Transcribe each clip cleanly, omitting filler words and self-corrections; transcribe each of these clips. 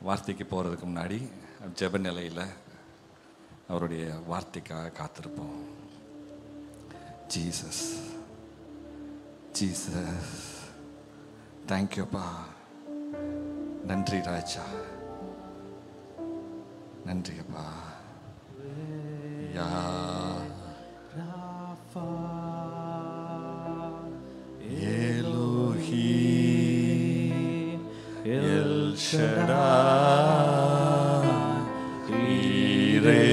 வார்த்தைக்கு போகிறதுக்கு முன்னாடி ஜெப நிலையில் அவருடைய வார்த்தைக்காக காத்திருப்போம். ஜீசஸ் ஜீசஸ் தேங்க்யூப்பா. நன்றி ராஜா, நன்றி அப்பா. யா ராஃபா எலோஹீம் எல் ஷடாய் ஈரே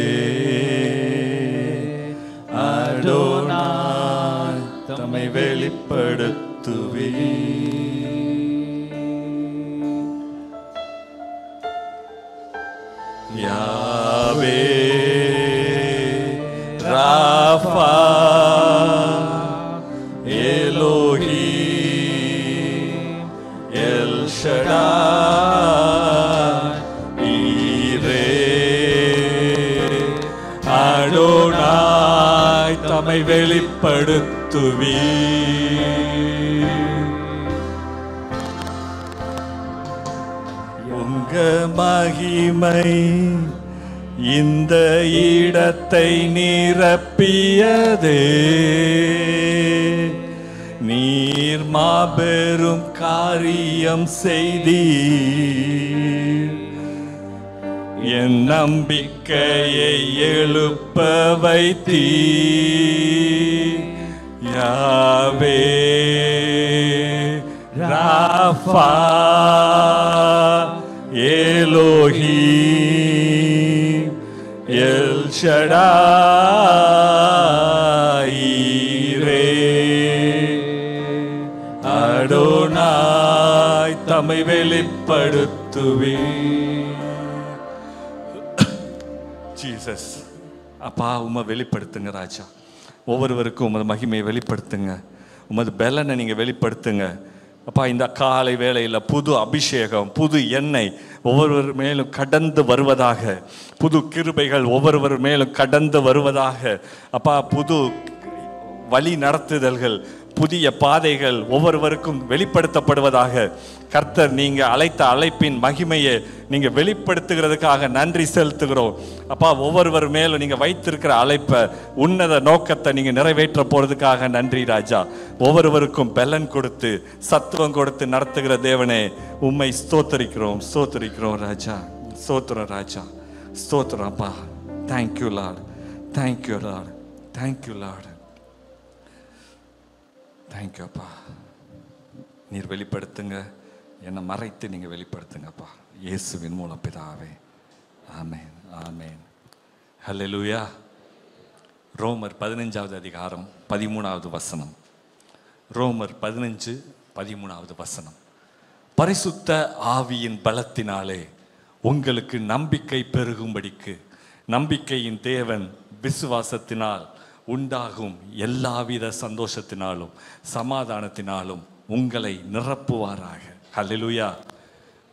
அடோனாய் தம்மை வெளிப்படுத்துவே. யாவே ராஃபா எலோஹீம் எல் ஷடாய் ஈரே அடோனாய் தம்மை வெளிப்படுத்துவே. உங்க மகிமை இந்த இடத்தை நிரப்பியதே. நீர் மாபெரும் காரியம் செய்தீர். என் நம்பிக்கையை எழுப்ப வைத்தீர். யாவே ராஃபா எலோஹீம் எல் ஷடாய் ஈரே அடோனாய் தம்மை வெளிப்படுத்துவே. ஜீசஸ் அப்பா, உம்மை வெளிப்படுத்துங்க ராஜா. ஒவ்வொருவருக்கும் உமது மகிமையை வெளிப்படுத்துங்க, உமது பலனை நீங்க வெளிப்படுத்துங்க அப்பா. இந்த காலை வேளையில் புது அபிஷேகம், புது எண்ணெய் ஒவ்வொருவர் மேலும் கடந்து வருவதாக. புது கிருபைகள் ஒவ்வொருவர் மேலும் கடந்து வருவதாக அப்பா. புது வழி நடத்துதல்கள், புதிய பாதைகள் ஒவ்வொருவருக்கும் வெளிப்படுத்தப்படுவதாக. கர்த்தர் நீங்க அழைத்த அழைப்பின் மகிமையை நீங்க வெளிப்படுத்துகிறதுக்காக நன்றி செலுத்துகிறோம் அப்பா. ஒவ்வொருவர் மேலும் நீங்க வைத்திருக்கிற அழைப்பை, உன்னத நோக்கத்தை நீங்க நிறைவேற்ற போறதுக்காக நன்றி ராஜா. ஒவ்வொருவருக்கும் பலன் கொடுத்து சத்துவம் கொடுத்து நடத்துகிற தேவனே, உம்மை ஸ்தோத்தரிக்கிறோம் ஸ்தோத்தரிக்கிறோம் ராஜா. ஸ்தோத்திரம் ராஜா, ஸ்தோத்திரம் அப்பா. Thank you Lord, thank you Lord, thank you Lord, thank you அப்பா. நீர் வெளிப்படுத்துங்க, என்னை மறைத்து நீங்க வெளிப்படுத்துங்கப்பா. இயேசுவின் மூலம் பிதாவே, ஆமென் ஆமென். ஹல்லேலூயா. ரோமர் 15வது அதிகாரம் 13வது வசனம். ரோமர் 15:13 வசனம். பரிசுத்த ஆவியின் பலத்தினாலே உங்களுக்கு நம்பிக்கை பெருகும்படிக்கு நம்பிக்கையின் தேவன் விசுவாசத்தினால் உண்டாகும் எல்லாவித சந்தோஷத்தினாலும் சமாதானத்தினாலும் உங்களை நிரப்புவாராக. ஹல்லேலூயா.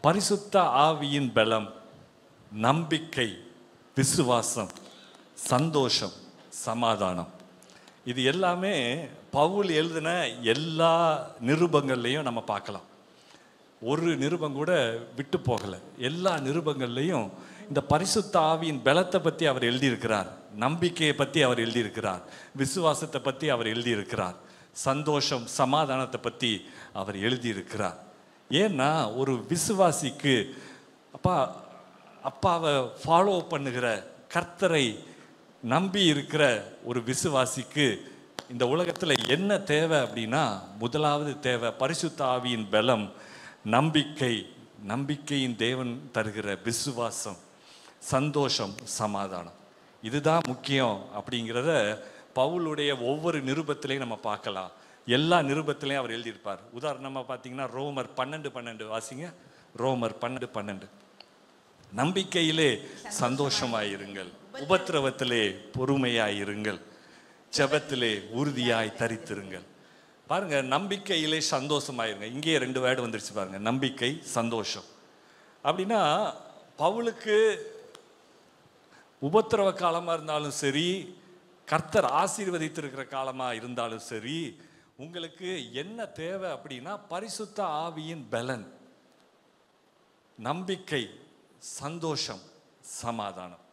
பரிசுத்த ஆவியின் பலம், நம்பிக்கை, விசுவாசம், சந்தோஷம், சமாதானம், இது எல்லாமே பவுல் எழுதின எல்லா நிருபங்கள்லையும் நம்ம பார்க்கலாம். ஒரு நிருபம் கூட விட்டு போகலை. எல்லா நிருபங்கள்லையும் இந்த பரிசுத்த ஆவியின் பலத்தை பற்றி அவர் எழுதியிருக்கிறார், நம்பிக்கையை பற்றி அவர் எழுதியிருக்கிறார், விசுவாசத்தை பற்றி அவர் எழுதியிருக்கிறார், சந்தோஷம் சமாதானத்தை பற்றி அவர் எழுதியிருக்கிறார். ஏன்னா ஒரு விசுவாசிக்கு அப்பாவை ஃபாலோ பண்ணுகிற, கர்த்தரை நம்பி இருக்கிற ஒரு விசுவாசிக்கு இந்த உலகத்தில் என்ன தேவை அப்படின்னா, முதலாவது தேவை பரிசுத்த ஆவியின் பலம், நம்பிக்கை, நம்பிக்கையின் தேவன் தருகிற விசுவாசம், சந்தோஷம், சமாதானம். இதுதான் முக்கியம் அப்படிங்கிறத பவுலுடைய ஒவ்வொரு நிருபத்திலையும் நம்ம பார்க்கலாம். எல்லா நிருபத்திலையும் அவர் எழுதியிருப்பார். உதாரணமாக பார்த்தீங்கன்னா ரோமர் 12:12 வாசிங்க. ரோமர் 12:12. நம்பிக்கையிலே சந்தோஷமாயிருங்கள், உபத்திரவத்திலே பொறுமையாயிருங்கள், ஜெபத்திலே உறுதியாய் தரித்திருங்கள். பாருங்க, நம்பிக்கையிலே சந்தோஷமாயிருங்க. இங்கே 2 வேர்டு வந்துருச்சு பாருங்க, நம்பிக்கை, சந்தோஷம். அப்படின்னா பவுலுக்கு உபத்திரவ காலமாக இருந்தாலும் சரி, கர்த்தர் ஆசீர்வதித்திருக்கிற காலமாக இருந்தாலும் சரி, உங்களுக்கு என்ன தேவை அப்படின்னா பரிசுத்த ஆவியின் பலன், நம்பிக்கை, சந்தோஷம், சமாதானம்.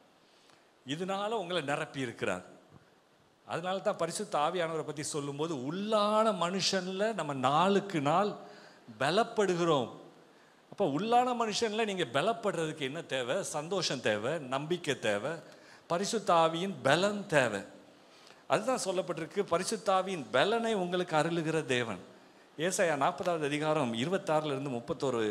இதனால உங்களை நிரப்பி இருக்கிறார். அதனால தான் பரிசுத்த ஆவியானவரை பற்றி சொல்லும்போது உள்ளான மனுஷனில் நம்ம நாளுக்கு நாள் பலப்படுகிறோம். அப்போ உள்ளான மனுஷனில் நீங்கள் பலப்படுறதுக்கு என்ன தேவை? சந்தோஷம் தேவை, நம்பிக்கை தேவை, பரிசுத்த ஆவியின் பலன் தேவை. அதுதான் சொல்லப்பட்டிருக்கு, பரிசுத்த ஆவியின் பலனை உங்களுக்கு அருளுகிற தேவன். ஏசாயா 40வது அதிகாரம் 26 31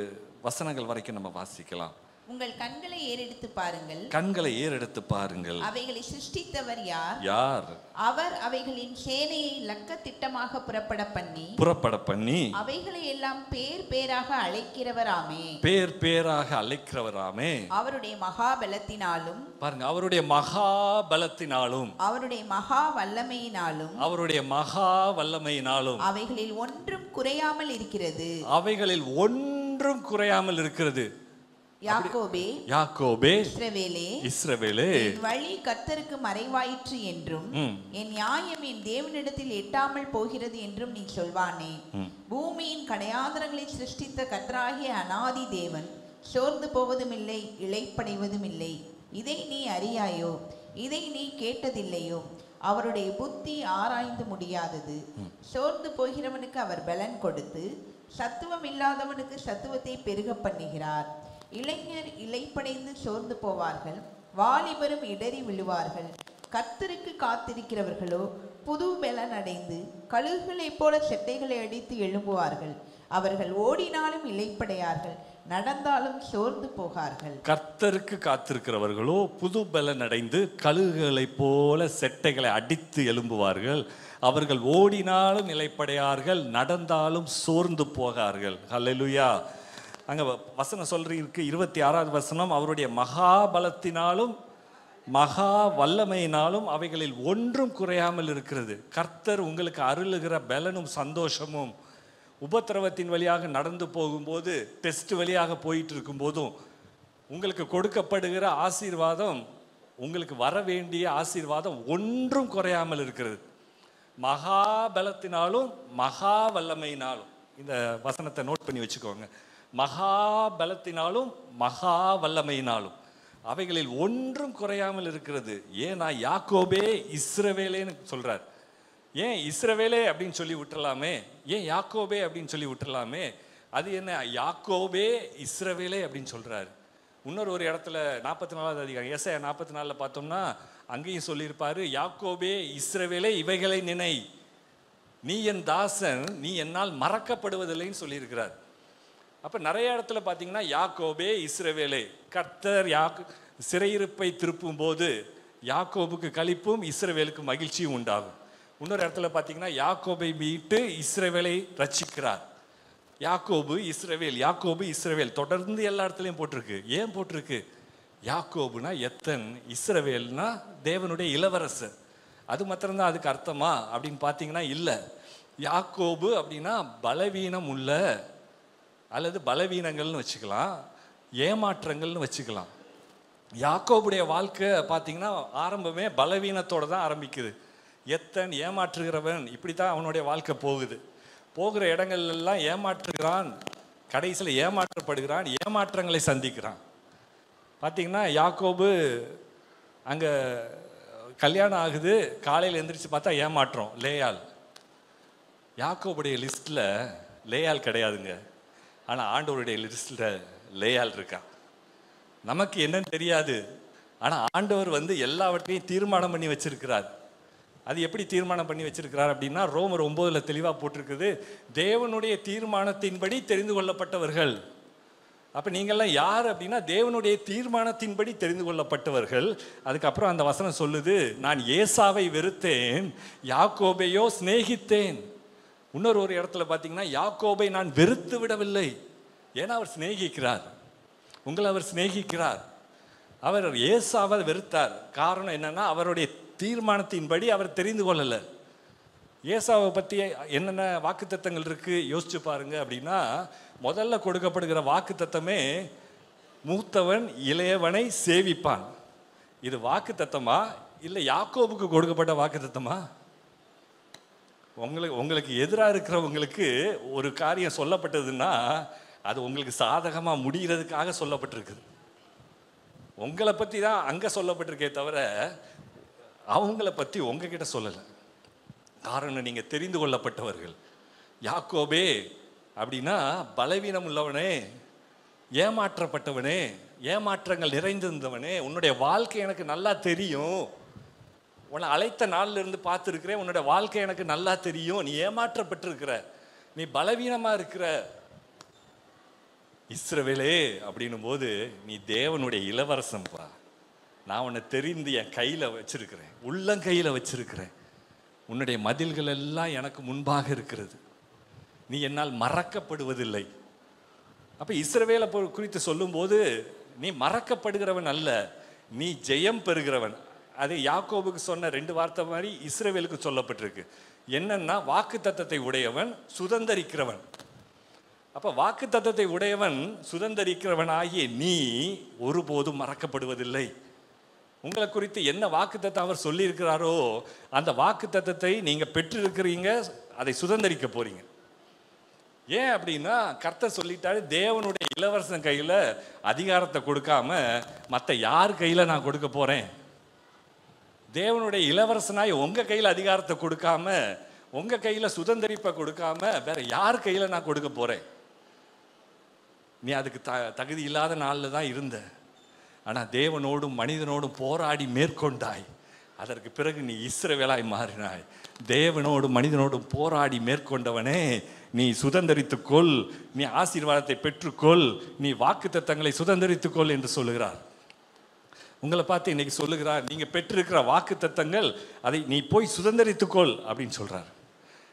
வசனங்கள் வரைக்கும் நம்ம வாசிக்கலாம். உங்கள் கண்களை ஏறெடுத்து பாருங்கள், கண்களை ஏறெடுத்து பாருங்கள். அவைகளை சிருஷ்டித்தவர் யார்? யார்? அவர் அவைகளின் சேனையை லக்க திட்டமாக புறப்பட பண்ணி அவைகளை எல்லாம் பேர் பேராக அழைக்கிறவராமே. பேர் பேராக அழைக்கிறவராமே. அவருடைய மகாபலத்தினாலும், பாருங்க, அவருடைய மகாபலத்தினாலும், அவருடைய மகா வல்லமையினாலும், அவருடைய மகா வல்லமையினாலும் அவைகளில் ஒன்றும் குறையாமல் இருக்கிறது. அவைகளில் ஒன்றும் குறையாமல் இருக்கிறது. யாக்கோபே, யாக்கோபே, இஸ்ரவேலே, இஸ்ரவேலே, என் வழி கர்த்தருக்கு மறைவாயிற்று என்றும் என் நியாயம் என் தேவனிடத்தில் எட்டாமல் போகிறது என்றும் நீ சொல்வானே. பூமியின் கடையாந்தரங்களை சிருஷ்டித்த கர்த்தராகிய அநாதி தேவன் சோர்ந்து போவதும் இல்லை, இளைப்படைவதும் இல்லை. இதை நீ அறியாயோ? இதை நீ கேட்டதில்லையோ? அவருடைய புத்தி ஆராய்ந்து முடியாதது. சோர்ந்து போகிறவனுக்கு அவர் பலன் கொடுத்து சத்துவம் இல்லாதவனுக்கு சத்துவத்தை பெருக பண்ணுகிறார். இளைஞர் இளைப்படைந்து சோர்ந்து போவார்கள், வாலிபரும் இடறி விழுவார்கள். கர்த்தருக்கு காத்திருக்கிறவர்களோ புது பலன் அடைந்து கழுகுகளைப் போல செட்டைகளை அடித்து எழும்புவார்கள். அவர்கள் ஓடினாலும் இளைப்படையார்கள், நடந்தாலும் சோர்ந்து போகார்கள். கர்த்தருக்கு காத்திருக்கிறவர்களோ புது பலன் அடைந்து கழுகுகளைப் போல செட்டைகளை அடித்து எழும்புவார்கள். அவர்கள் ஓடினாலும் இளைப்படையார்கள், நடந்தாலும் சோர்ந்து போகார்கள். ஹல்லேலூயா. அங்கே வசனம் சொல்றீருக்கு 26வது வசனம், அவருடைய மகாபலத்தினாலும் மகா வல்லமையினாலும் அவைகளில் ஒன்றும் குறையாமல் இருக்கிறது. கர்த்தர் உங்களுக்கு அருளுகிற பலனும் சந்தோஷமும் உபத்திரவத்தின் வழியாக நடந்து போகும்போது, டெஸ்ட் வழியாக போயிட்டு இருக்கும்போதும் உங்களுக்கு கொடுக்கப்படுகிற ஆசீர்வாதம், உங்களுக்கு வர வேண்டிய ஆசீர்வாதம் ஒன்றும் குறையாமல் இருக்கிறது. மகாபலத்தினாலும் மகா வல்லமையினாலும். இந்த வசனத்தை நோட் பண்ணி வச்சுக்கோங்க. மகாபலத்தினாலும் மகா வல்லமையினாலும் அவைகளில் ஒன்றும் குறையாமல் இருக்கிறது. ஏன்னா யாக்கோபே இஸ்ரவேலேன்னு சொல்றார். ஏன் இஸ்ரவேலே அப்படின்னு சொல்லி விட்டுறலாமே? ஏன் யாக்கோபே அப்படின்னு சொல்லி விட்டுறலாமே? அது என்ன, யாக்கோபே இஸ்ரவேலே அப்படின்னு சொல்றாரு. இன்னொரு ஒரு இடத்துல 44வது அதிகாரம் ஏசாயா 44 பார்த்தோம்னா அங்கேயும் சொல்லியிருப்பாரு, யாக்கோபே இஸ்ரவேலே இவைகளை நினை, நீ என் தாசன், நீ என்னால் மறக்கப்படுவதில்லைன்னு சொல்லியிருக்கிறார். அப்போ நிறைய இடத்துல பார்த்தீங்கன்னா யாக்கோபே இஸ்ரவேலே, கர்த்தர் சிறையிருப்பை திருப்பும் போது யாக்கோபுக்கு களிப்பும் இஸ்ரவேலுக்கு மகிழ்ச்சியும் உண்டாகும். இன்னொரு இடத்துல பார்த்தீங்கன்னா யாக்கோபை மீட்டு இஸ்ரவேலை ரட்சிக்கிறார். யாக்கோபு இஸ்ரவேல், யாக்கோபு இஸ்ரவேல் தொடர்ந்து எல்லா இடத்துலையும் போட்டிருக்கு. ஏன் போட்டிருக்கு? யாக்கோபுனா எத்தன், இஸ்ரவேல்னா தேவனுடைய இளவரசர். அது மாத்திரம்தான் அதுக்கு அர்த்தமா அப்படின்னு பார்த்தீங்கன்னா இல்லை. யாக்கோபு அப்படின்னா பலவீனம் உள்ள, அல்லது பலவீனங்கள்னு வச்சுக்கலாம், ஏமாற்றங்கள்னு வச்சுக்கலாம். யாக்கோபுடைய வாழ்க்கை பார்த்தீங்கன்னா ஆரம்பமே பலவீனத்தோடு தான் ஆரம்பிக்குது. எத்தன், ஏமாற்றுகிறவன், இப்படி தான் அவனுடைய வாழ்க்கை போகுது. போகிற இடங்கள்லாம் ஏமாற்றுகிறான், கடைசியில் ஏமாற்றப்படுகிறான், ஏமாற்றங்களை சந்திக்கிறான். பார்த்தீங்கன்னா யாக்கோபு அங்கே கல்யாணம் ஆகுது, காலையில் எந்திரிச்சு பார்த்தா ஏமாற்றம், லேயால். யாக்கோபுடைய லிஸ்ட்டில் லேயால் கிடையாதுங்க, ஆனால் ஆண்டவருடைய லிஸ்ட்டில் லேயால் இருக்கா. நமக்கு என்னன்னு தெரியாது, ஆனால் ஆண்டவர் எல்லாவற்றையும் தீர்மானம் பண்ணி வச்சிருக்கிறார். அது எப்படி தீர்மானம் பண்ணி வச்சிருக்கிறார் அப்படின்னா, ரோமர் 9 தெளிவாக போட்டிருக்குது, தேவனுடைய தீர்மானத்தின்படி தெரிந்து கொள்ளப்பட்டவர்கள். அப்போ நீங்கள்லாம் யார் அப்படின்னா தேவனுடைய தீர்மானத்தின்படி தெரிந்து கொள்ளப்பட்டவர்கள். அதுக்கப்புறம் அந்த வசனம் சொல்லுது, நான் ஏசாவை வெறுத்தேன், யாக்கோபையோ சிநேகித்தேன். இன்னொரு ஒரு இடத்துல பார்த்தீங்கன்னா யாக்கோபை நான் வெறுத்து விடவில்லை, ஏன்னா அவர் சிநேகிக்கிறார், உங்களை அவர் சிநேகிக்கிறார். அவர் ஏசாவை வெறுத்தார். காரணம் என்னன்னா அவருடைய தீர்மானத்தின்படி அவர் தெரிந்து கொள்ளலை. ஏசாவை பற்றி என்னென்ன வாக்குத்தத்தங்கள் இருக்குது யோசிச்சு பாருங்க அப்படின்னா, முதல்ல கொடுக்கப்படுகிற வாக்குத்தத்தமே மூத்தவன் இளையவனை சேவிப்பான். இது வாக்குத்தத்தமா இல்லை யாக்கோபுக்கு கொடுக்கப்பட்ட வாக்குத்தத்தமா? உங்களுக்கு எதிராக இருக்கிறவங்களுக்கு ஒரு காரியம் சொல்லப்பட்டதுன்னா அது உங்களுக்கு சாதகமாக முடிகிறதுக்காக சொல்லப்பட்டிருக்குது. உங்களை பற்றி தான் அங்கே சொல்லப்பட்டிருக்கே தவிர அவங்கள பற்றி உங்ககிட்ட சொல்லலை. காரணம், நீங்கள் தெரிந்து கொள்ளப்பட்டவர்கள். யாக்கோபே அப்படின்னா பலவீனம் உள்ளவனே, ஏமாற்றப்பட்டவனே, ஏமாற்றங்கள் நிறைந்திருந்தவனே, உன்னுடைய வாழ்க்கை எனக்கு நல்லா தெரியும், உன்னை அழைத்த நாளில் இருந்து பார்த்துருக்கிறேன், உன்னுடைய வாழ்க்கை எனக்கு நல்லா தெரியும், நீ ஏமாற்றப்பட்டிருக்கிற, நீ பலவீனமாக இருக்கிற. இஸ்ரவேலே அப்படின்னும் போது நீ தேவனுடைய இளவரசன்பா, நான் உன்னை தெரிந்து என் கையில் வச்சிருக்கிறேன், உள்ளங்கையில் வச்சிருக்கிறேன், உன்னுடைய மதில்கள் எல்லாம் எனக்கு முன்பாக இருக்கிறது, நீ என்னால் மறக்கப்படுவதில்லை. அப்போ இஸ்ரவேலை குறித்து சொல்லும்போது நீ மறக்கப்படுகிறவன் அல்ல, நீ ஜெயம் பெறுகிறவன். அது யாக்கோபுக்கு சொன்ன 2 வார்த்தை மாதிரி இஸ்ரவேலுக்கு சொல்லப்பட்டிருக்கு. என்னன்னா, வாக்கு தத்தத்தை உடையவன், சுதந்தரிக்கிறவன். அப்போ வாக்கு தத்தத்தை உடையவன், சுதந்தரிக்கிறவன் ஆகிய நீ ஒருபோதும் மறக்கப்படுவதில்லை. உங்களை குறித்து என்ன வாக்கு தத்தம் அவர் சொல்லியிருக்கிறாரோ அந்த வாக்கு தத்தத்தை நீங்கள் பெற்றிருக்கிறீங்க, அதை சுதந்தரிக்க போறீங்க. ஏன் அப்படின்னா, கர்த்தர் சொல்லிட்டாரு, தேவனுடைய இளவரசன் கையில் அதிகாரத்தை கொடுக்காம மற்ற யார் கையில் நான் கொடுக்க போறேன்? தேவனுடைய இளவரசனாய் உங்கள் கையில் அதிகாரத்தை கொடுக்காம, உங்கள் கையில் சுதந்தரிப்பை கொடுக்காம வேற யார் கையில் நான் கொடுக்க போறேன்? நீ அதுக்கு தகுதி இல்லாத நாளில் தான் இருந்த. ஆனால் தேவனோடும் மனிதனோடும் போராடி மேற்கொண்டாய். அதற்கு பிறகு நீ இஸ்ரவேலாய் மாறினாய். தேவனோடும் மனிதனோடும் போராடி மேற்கொண்டவனே, நீ சுதந்தரித்துக்கொள், நீ ஆசீர்வாதத்தை பெற்றுக்கொள், நீ வாக்குத்தத்தங்களை சுதந்தரித்துக்கொள் என்று சொல்லுகிறார். உங்களை பார்த்து இன்னைக்கு சொல்லுகிறார், நீங்கள் பெற்றிருக்கிற வாக்குத்தத்தங்கள் அதை நீ போய் சுதந்தரித்துக்கொள் அப்படின்னு சொல்கிறார்.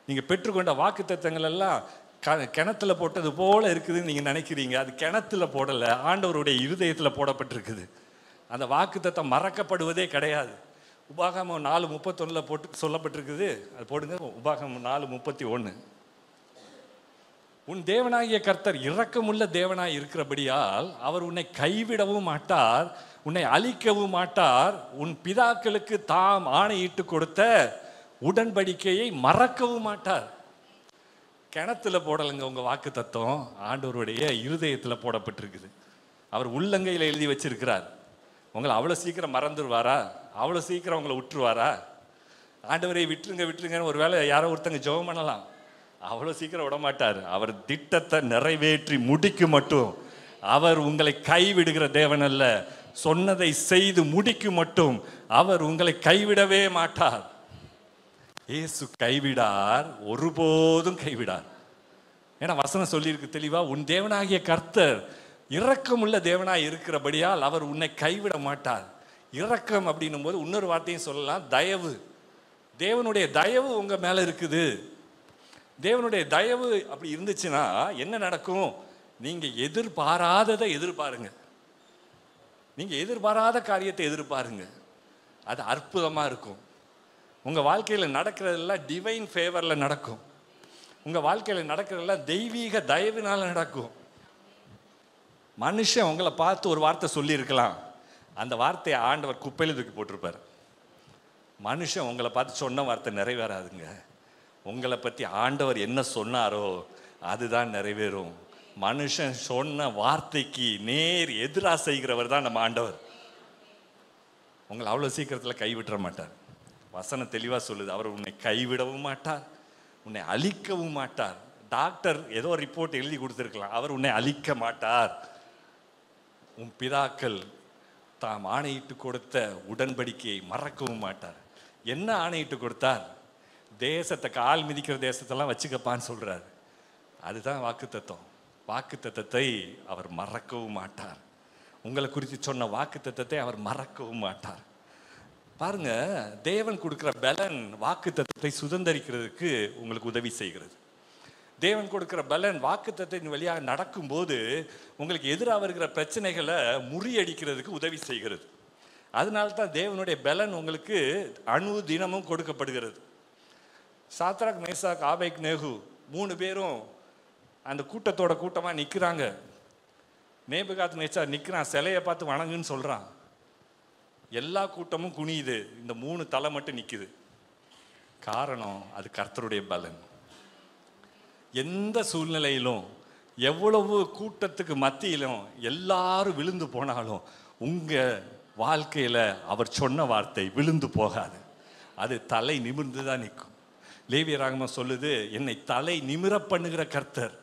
நீங்கள் பெற்றுக்கொண்ட வாக்குத்தத்தங்கள் எல்லாம் கிணத்துல போட்டது போல இருக்குதுன்னு நீங்கள் நினைக்கிறீங்க. அது கிணத்துல போடலை, ஆண்டவருடைய இருதயத்தில் போடப்பட்டிருக்குது. அந்த வாக்குத்தத்தம் மறக்கப்படுவதே கிடையாது. உபாகமம் 4:31 போட்டு சொல்லப்பட்டிருக்குது. அது போடுங்க, உபாகமம் 4:31. உன் தேவனாகிய கர்த்தர் இரக்கமுள்ள தேவனாய் இருக்கிறபடியால் அவர் உன்னை கைவிடவும் மாட்டார், உன்னை அழிக்கவும் மாட்டார், உன் பிதாக்களுக்கு தாம் ஆணையிட்டு கொடுத்த உடன்படிக்கையை மறக்கவும் மாட்டார். கிணத்துல போடலைங்க உங்க வாக்கு தத்துவம், ஆண்டவருடைய இருதயத்தில் போடப்பட்டிருக்குது. அவர் உள்ளங்கையில் எழுதி வச்சிருக்கிறார். உங்களை அவ்வளோ சீக்கிரம் மறந்துடுவாரா? அவ்வளோ சீக்கிரம் உங்களை விட்டுருவாரா? ஆண்டவரை விட்டுருங்க விட்டுருங்கன்னு ஒரு வேளை யாரோ ஒருத்தங்க ஜெபம் பண்ணலாம், அவ்வளோ சீக்கிரம் விடமாட்டார். அவர் திட்டத்தை நிறைவேற்றி முடிக்கும் மட்டும். அவர் உங்களை கைவிடுகிற தேவன் அல்ல, சொன்னதை செய்து முடிக்கும் மட்டும் அவர் உங்களை கைவிடவே மாட்டார். இயேசு கைவிடார், ஒருபோதும் கைவிடார். ஏன்னா வசனம் சொல்லியிருக்கு தெளிவா, உன் தேவனாகிய கர்த்தர் இரக்கமுள்ள தேவனாய் இருக்கிறபடியால் அவர் உன்னை கைவிட மாட்டார். இரக்கம் அப்படின்னும் போது இன்னொரு வார்த்தையும் சொல்லலாம், தயவு. தேவனுடைய தயவு உங்க மேல இருக்குது. தேவனுடைய தயவு அப்படி இருந்துச்சுன்னா என்ன நடக்கும்? நீங்க எதிர்பாராததை எதிர்பாருங்க, நீங்க எதிர்பாராத காரியத்தை எதிர்பாருங்க, அது அற்புதமா இருக்கும். உங்க வாழ்க்கையில நடக்கிறதெல்லாம் டிவைன் ஃபேவர்ல நடக்கும். உங்க வாழ்க்கையில நடக்கிறதெல்லாம் தெய்வீக தயவினால நடக்கும். மனுஷன் உங்களை பார்த்து ஒரு வார்த்தை சொல்லி இருக்கலாம், அந்த வார்த்தையை ஆண்டவர் குப்பையில தூக்கி போட்டிருப்பார். மனுஷன் உங்களை பார்த்து சொன்ன வார்த்தை நிறைவேறாதுங்க. உங்களை பற்றி ஆண்டவர் என்ன சொன்னாரோ அதுதான் நிறைவேறும். மனுஷன் சொன்ன வார்த்தைக்கு நேர் எதிராக செய்கிறவர் தான் நம்ம ஆண்டவர். உங்களை அவ்வளோ சீக்கிரத்தில் கைவிட மாட்டார். வசனம் தெளிவாக சொல்லுது, அவர் உன்னை கைவிடவும் மாட்டார், உன்னை அழிக்கவும் மாட்டார். டாக்டர் ஏதோ ரிப்போர்ட் எழுதி கொடுத்துருக்கலாம், அவர் உன்னை அழிக்க மாட்டார். உன் பிதாக்கள் தாம் ஆணையிட்டு கொடுத்த உடன்படிக்கையை மறக்கவும் மாட்டார். என்ன ஆணையிட்டு கொடுத்தார்? தேசத்தை, கால் மிதிக்கிற தேசத்தெல்லாம் வச்சுக்கப்பான்னு சொல்றாரு. அதுதான் வாக்கு தத்துவம். வாக்கு தத்தத்தை அவர் மறக்கவும் மாட்டார். உங்களை குறித்து சொன்ன வாக்கு தத்தத்தை அவர் மறக்கவும் மாட்டார். பாருங்க, தேவன் கொடுக்கிற பலன் வாக்கு தத்தத்தை சுதந்தரிக்கிறதுக்கு உங்களுக்கு உதவி செய்கிறது. தேவன் கொடுக்கிற பலன் வாக்கு தத்தத்தின் வழியாக நடக்கும்போது உங்களுக்கு எதிராக வருகிற பிரச்சனைகளை முறியடிக்கிறதுக்கு உதவி செய்கிறது. அதனால தான் தேவனுடைய பலன் உங்களுக்கு அணு தினமும் கொடுக்கப்படுகிறது. சாத்ராக், மேசாக், ஆபேக் நேகு 3 பேரும் அந்த கூட்டத்தோட கூட்டமாக நிற்கிறாங்க. நேபுகாத் நேச்சார் நிற்கிறான், சிலையை பார்த்து வணங்குன்னு சொல்கிறான். எல்லா கூட்டமும் குனியுது, இந்த 3 தலை மட்டும் நிற்குது. காரணம், அது கர்த்தருடைய பலன். எந்த சூழ்நிலையிலும் எவ்வளவு கூட்டத்துக்கு மத்தியிலும் எல்லாரும் விழுந்து போனாலும் உங்கள் வாழ்க்கையில் அவர் சொன்ன வார்த்தை விழுந்து போகாது. அது தலை நிமிர்ந்து தான் நிற்கும். லேவியராகமம் சொல்லுது, என்னை தலை நிமிர பண்ணுகிற கர்த்தர்.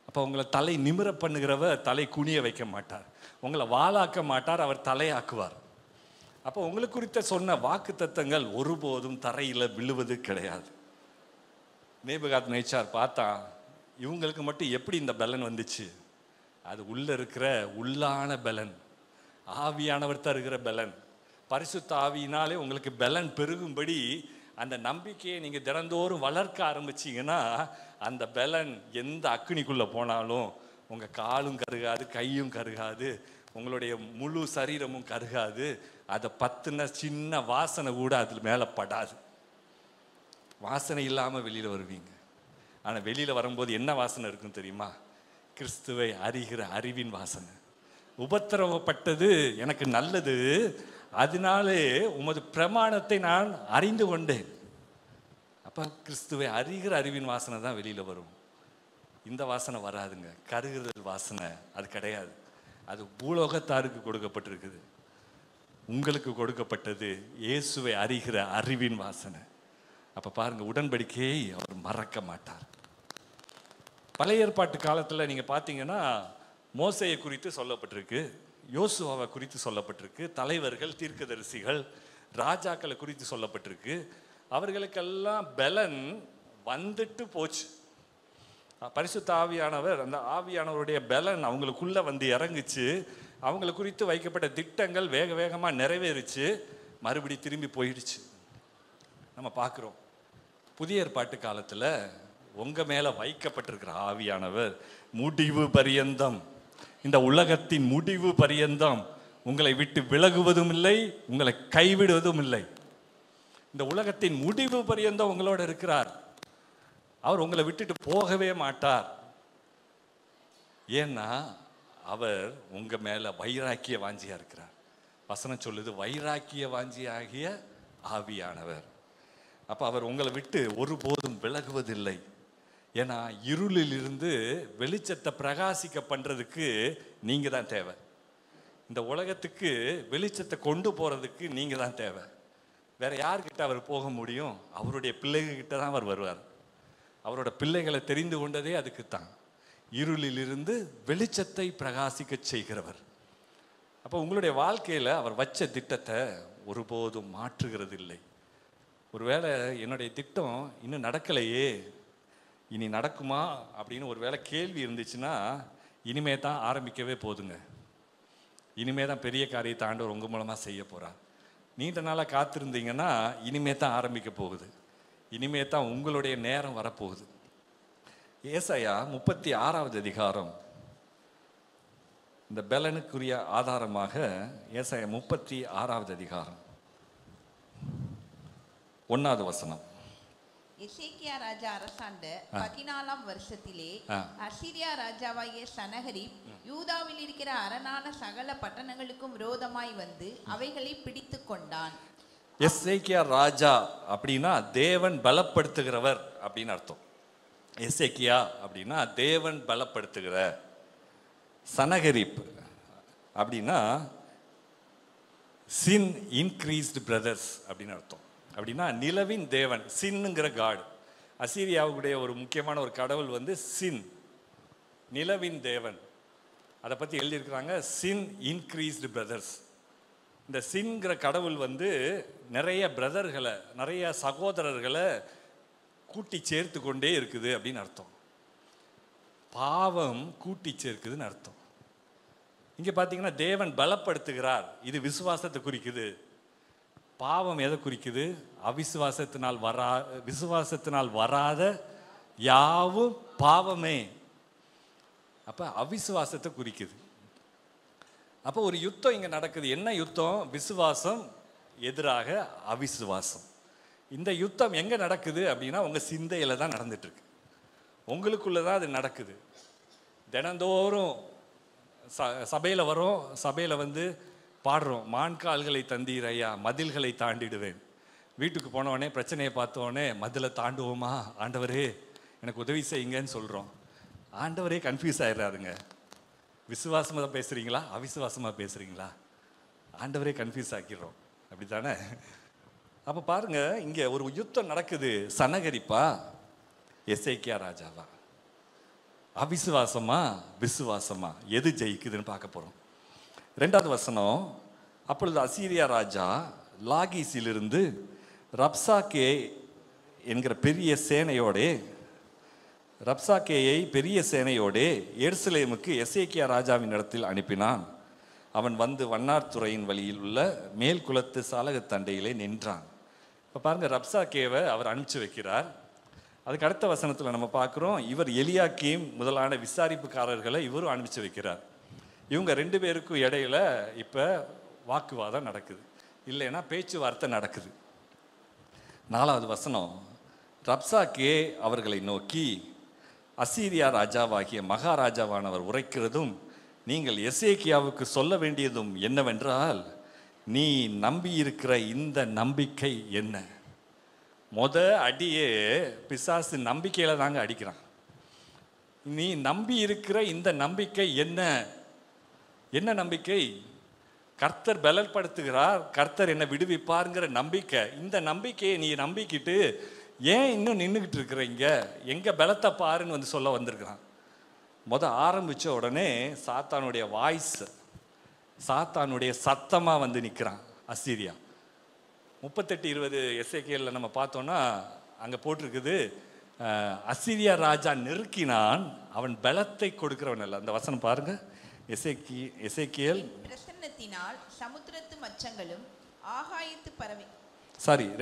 அப்போ உங்களை தலை நிமிர பண்ணுகிறவர் தலை குனிய வைக்க மாட்டார், உங்களை வாளாக்க மாட்டார், அவர் தலையாக்குவார். அப்போ உங்களுக்கு குறித்த சொன்ன வாக்கு தத்தங்கள் ஒருபோதும் தரையில் விழுவது கிடையாது. நேபுகாத் நேச்சார் பார்த்தா இவங்களுக்கு மட்டும் எப்படி இந்த பலன் வந்துச்சு? அது உள்ள இருக்கிற உள்ளான பலன், ஆவியானவர் தருகிற பலன். பரிசுத்த ஆவியினாலே உங்களுக்கு பலன் பெருகும்படி அந்த நம்பிக்கையை நீங்கள் தினந்தோறும் வளர்க்க ஆரம்பிச்சிங்கன்னா அந்த பலன் எந்த அக்கினிக்குள்ளே போனாலும் உங்கள் காலும் கருகாது, கையும் கருகாது, உங்களுடைய முழு சரீரமும் கருகாது. அதை பற்றின சின்ன வாசனை கூட அதில் மேலே படாது. வாசனை இல்லாமல் வெளியில் வருவீங்க. ஆனால் வெளியில் வரும்போது என்ன வாசனை இருக்கும் தெரியுமா? கிறிஸ்துவை அறிகிற அறிவின் வாசனை. உபத்திரவப்பட்டது எனக்கு நல்லது, அதனாலே உமது பிரமாணத்தை நான் அறிந்து கொண்டேன். அப்போ கிறிஸ்துவை அறிகிற அறிவின் வாசனை தான் வெளியில் வரும். இந்த வாசனை வராதுங்க. கருகுதல் வாசனை அது கிடையாது. அது பூலோகத்தாருக்கு கொடுக்கப்பட்டிருக்குது. உங்களுக்கு கொடுக்கப்பட்டது இயேசுவை அறிகிற அறிவின் வாசனை. அப்போ பாருங்க, உடன்படிக்கையை அவர் மறக்க மாட்டார். பழைய ஏற்பாட்டு காலத்தில் நீங்கள் பார்த்தீங்கன்னா மோசையை குறித்து சொல்லப்பட்டிருக்கு, யோசுவாவை குறித்து சொல்லப்பட்டிருக்கு, தலைவர்கள், தீர்க்கதரிசிகள், ராஜாக்களை குறித்து சொல்லப்பட்டிருக்கு. அவர்களுக்கெல்லாம் பலன் வந்துட்டு போச்சு. பரிசுத்த ஆவியானவர், அந்த ஆவியானவருடைய பலன் அவங்களுக்குள்ள வந்து இறங்குச்சு. அவங்களை குறித்து வைக்கப்பட்ட திட்டங்கள் வேக வேகமாக நிறைவேறிச்சு, மறுபடி திரும்பி போயிடுச்சு. நம்ம பார்க்குறோம் புதிய ஏற்பாட்டு காலத்தில் உங்கள் மேலே வைக்கப்பட்டிருக்கிற ஆவியானவர் முடிவு பரியந்தம், இந்த உலகத்தின் முடிவு பரியந்தம் உங்களை விட்டு விலகுவதும் இல்லை, உங்களை கைவிடுவதும் இல்லை. இந்த உலகத்தின் முடிவு பரியந்தம் உங்களோட இருக்கிறார். அவர் உங்களை விட்டுட்டு போகவே மாட்டார். ஏன்னா அவர் உங்க மேல வைராக்கிய வாஞ்சியா இருக்கிறார். வசனம் சொல்லுது, வைராக்கிய வாஞ்சியாகிய ஆவியானவர். அப்ப அவர் உங்களை விட்டு ஒருபோதும் விலகுவதில்லை. ஏன்னா இருளில் இருந்து வெளிச்சத்தை பிரகாசிக்க பண்றதுக்கு நீங்க தான் தேவை. இந்த உலகத்துக்கு வெளிச்சத்தை கொண்டு போறதுக்கு நீங்க தான் தேவை. வேற யார்கிட்ட அவர் போக முடியும்? அவருடைய பிள்ளைகிட்ட தான் அவர் வருவார். அவரோட பிள்ளைகளை தெரிந்து கொண்டதே அதுக்குத்தான். இருளில் இருந்து வெளிச்சத்தை பிரகாசிக்க செய்கிறவர். அப்போ உங்களுடைய வாழ்க்கையில் அவர் வச்ச திட்டத்தை ஒருபோதும் மாற்றுகிறது இல்லை. ஒருவேளை என்னுடைய திட்டம் இன்னும் நடக்கலையே, இனி நடக்குமா அப்படின்னு ஒரு வேளை கேள்வி இருந்துச்சுன்னா, இனிமே தான் ஆரம்பிக்கவே போதுங்க. இனிமே தான் பெரிய காரியத்தை ஆண்டவர் உங்கள் மூலமாக செய்ய போகிறார். நீண்ட நாளாக காத்திருந்தீங்கன்னா இனிமே தான் ஆரம்பிக்க போகுது. இனிமே தான் உங்களுடைய நேரம் வரப்போகுது. ஏசாயா 36வது அதிகாரம், இந்த பலனுக்குரிய ஆதாரமாக ஏசாயா 36வது அதிகாரம் 1வது வசனம். எசேக்கியா ராஜா அரசாண்ட 14ஆம் வருஷத்திலே அசீரியா ராஜாவாகிய சனகரிப் யூதாவில் இருக்கிற அரணான சகல பட்டணங்களுக்கும் விரோதமாய் வந்து அவைகளை பிடித்து கொண்டான். எசேக்கியா ராஜா அப்படின்னா தேவன் பலப்படுத்துகிறவர் அப்படின்னு அர்த்தம். எசேக்கியா அப்படின்னா தேவன் பலப்படுத்துகிற. சனகரிப் அப்படின்னா சின் இன்க்ரீஸ்டு பிரதர்ஸ் அப்படின்னு அர்த்தம். அப்படின்னா நிலவின் தேவன், சின்னுங்கிற காட். அசீரியாவுடைய ஒரு முக்கியமான ஒரு கடவுள் வந்து சின், நிலவின் தேவன். அதை பற்றி எழுதியிருக்கிறாங்க, சின் இன்க்ரீஸ்டு பிரதர்ஸ். இந்த சின்கிற கடவுள் வந்து நிறைய பிரதர்களை, நிறைய சகோதரர்களை கூட்டி சேர்த்து கொண்டே இருக்குது அப்படின்னு அர்த்தம். பாவம் கூட்டி சேர்க்குதுன்னு அர்த்தம். இங்கே பார்த்தீங்கன்னா தேவன் பலப்படுத்துகிறார், இது விசுவாசத்தை குறிக்குது. பாவம் எதை குறிக்குது? விசுவாசத்தினால் வராத யாவும் பாவமே. அப்போ அவிசுவாசத்தை குறிக்குது. அப்போ ஒரு யுத்தம் இங்கே நடக்குது. என்ன யுத்தம்? விசுவாசம் எதிராக அவிசுவாசம். இந்த யுத்தம் எங்கே நடக்குது அப்படின்னா உங்கள் சிந்தையில் தான் நடந்துட்டுருக்கு. உங்களுக்குள்ளே தான் அது நடக்குது. தினந்தோறும் சபையில் வரோம், சபையில் வந்து பாடுறோம், மான்கால்களை தந்தீர் ஐயா, மதில்களை தாண்டிடுவேன். வீட்டுக்கு போனவொடனே பிரச்சனையை பார்த்தோடனே மதிலை தாண்டுவோமா, ஆண்டவரே எனக்கு உதவி செய்யுங்கன்னு சொல்கிறோம். ஆண்டவரே கன்ஃபியூஸ் ஆயிடுறாருங்க. விசுவாசமாக பேசுகிறீங்களா அவிசுவாசமாக பேசுகிறீங்களா? ஆண்டவரே கன்ஃபியூஸ் ஆக்கிடுறோம், அப்படி தானே? அப்போ பாருங்க, இங்கே ஒரு யுத்தம் நடக்குது. சனகரிப்பா எசேக்கியா ராஜாவா? அவிசுவாசமா விசுவாசமா? எது ஜெயிக்குதுன்னு பார்க்க போகிறோம். 2வது வசனம், அப்பொழுது அசீரியா ராஜா லாகீஸிலிருந்து ரப்சாக்கே என்கிற பெரிய சேனையோடே பெரிய சேனையோடே எருசலேமுக்கு எசேக்கியா ராஜாவின் இடத்தில் அனுப்பினான். அவன் வந்து வண்ணார்துறையின் வழியில் உள்ள மேல் குலத்து சாலகத்தண்டையிலே நின்றான். இப்போ பாருங்க, ரப்சாக்கேவை அவர் அனுப்பிச்சு வைக்கிறார். அதுக்கு அடுத்த வசனத்தில் நம்ம பார்க்குறோம், இவர் எலியாக்கீம் முதலான விசாரிப்புக்காரர்களை இவரும் அனுப்பிச்சு வைக்கிறார். இவங்க 2 பேருக்கும் இடையில இப்போ வாக்குவாதம் நடக்குது, இல்லைன்னா பேச்சுவார்த்தை நடக்குது. 4வது வசனம், ரப்சாக்கே அவர்களை நோக்கி, அசீரியா ராஜாவாகிய மகாராஜாவானவர் உரைக்கிறதும் நீங்கள் எசேக்கியாவுக்கு சொல்ல வேண்டியதும் என்னவென்றால், நீ நம்பியிருக்கிற இந்த நம்பிக்கை என்ன? அடியே பிசாசு நம்பிக்கையில தாங்க அடிக்கிறான். நீ நம்பி இருக்கிற இந்த நம்பிக்கை என்ன? என்ன நம்பிக்கை? கர்த்தர் பலப்படுத்துகிறார், கர்த்தர் என்ன விடுவிப்பாருங்கிற நம்பிக்கை. இந்த நம்பிக்கையை நீ நம்பிக்கிட்டு ஏன் இன்னும் நின்றுக்கிட்டு இருக்கிறீங்க? எங்க பலத்தை பாருன்னு வந்து சொல்ல வந்திருக்கிறான். ஆரம்பிச்ச உடனே சாத்தானுடைய வாய்ஸ், சாத்தானுடைய சத்தமா வந்து நிற்கிறான் அசீரியா. 38:20 எசேக்கியேல்ல நம்ம பார்த்தோம்னா அங்க போட்டிருக்குது, அசீரியா ராஜா நெருக்கினான், அவன் பலத்தை கொடுக்கிறவன் அல்ல. அந்த வசனம் பாருங்க, எசேக்கியேல் பிரசன்னத்தினால் சமுத்திரத்து மச்சங்களும் ஆகாயத்து பறவை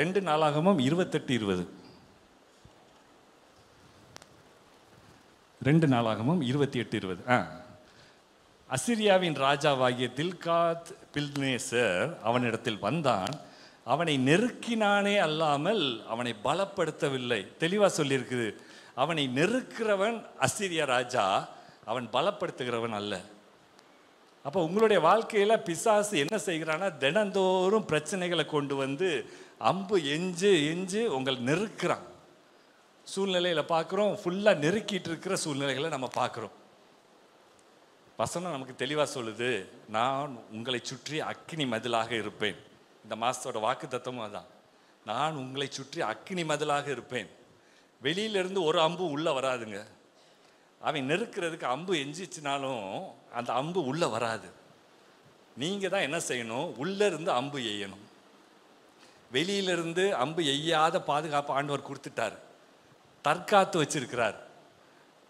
2 நாளாகமம் 28:20. 2 நாளாகமம் 28:20. அசிரியாவின் ராஜாவாகிய தில்காத் பில்நேசர் அவனிடத்தில் வந்தான், அவனை நெருக்கினானே அல்லாமல் அவனை பலப்படுத்தவில்லை. தெளிவாக சொல்லியிருக்குது, அவனை நெருக்கிறவன் அசீரியா ராஜா, அவன் பலப்படுத்துகிறவன் அல்ல. அப்போ உங்களுடைய வாழ்க்கையில் பிசாசு என்ன செய்கிறான்னா, தினந்தோறும் பிரச்சனைகளை கொண்டு வந்து அம்பு எஞ்சு உங்களை நெருக்கிறான். சூழ்நிலையில் பார்க்குறோம், ஃபுல்லாக நெருக்கிட்டு இருக்கிற சூழ்நிலைகளை நம்ம பார்க்குறோம். வசனம் நமக்கு தெளிவாக சொல்லுது, நான் உங்களை சுற்றி அக்கினி மதிலாக இருப்பேன். இந்த மாதத்தோட வாக்கு தத்துவமும் அதான், நான் உங்களை சுற்றி அக்கினி மதிலாக இருப்பேன். வெளியிலிருந்து ஒரு அம்பு உள்ளே வராதுங்க. அவன் நெருக்கிறதுக்கு அம்பு எஞ்சிச்சுனாலும் அந்த அம்பு உள்ளே வராது. நீங்கள் தான் என்ன செய்யணும், உள்ளே இருந்து அம்பு எய்யணும். வெளியிலிருந்து அம்பு எய்யாத பாதுகாப்பு ஆண்டவர் கொடுத்துட்டார், தற்காத்து வச்சிருக்கிறார்.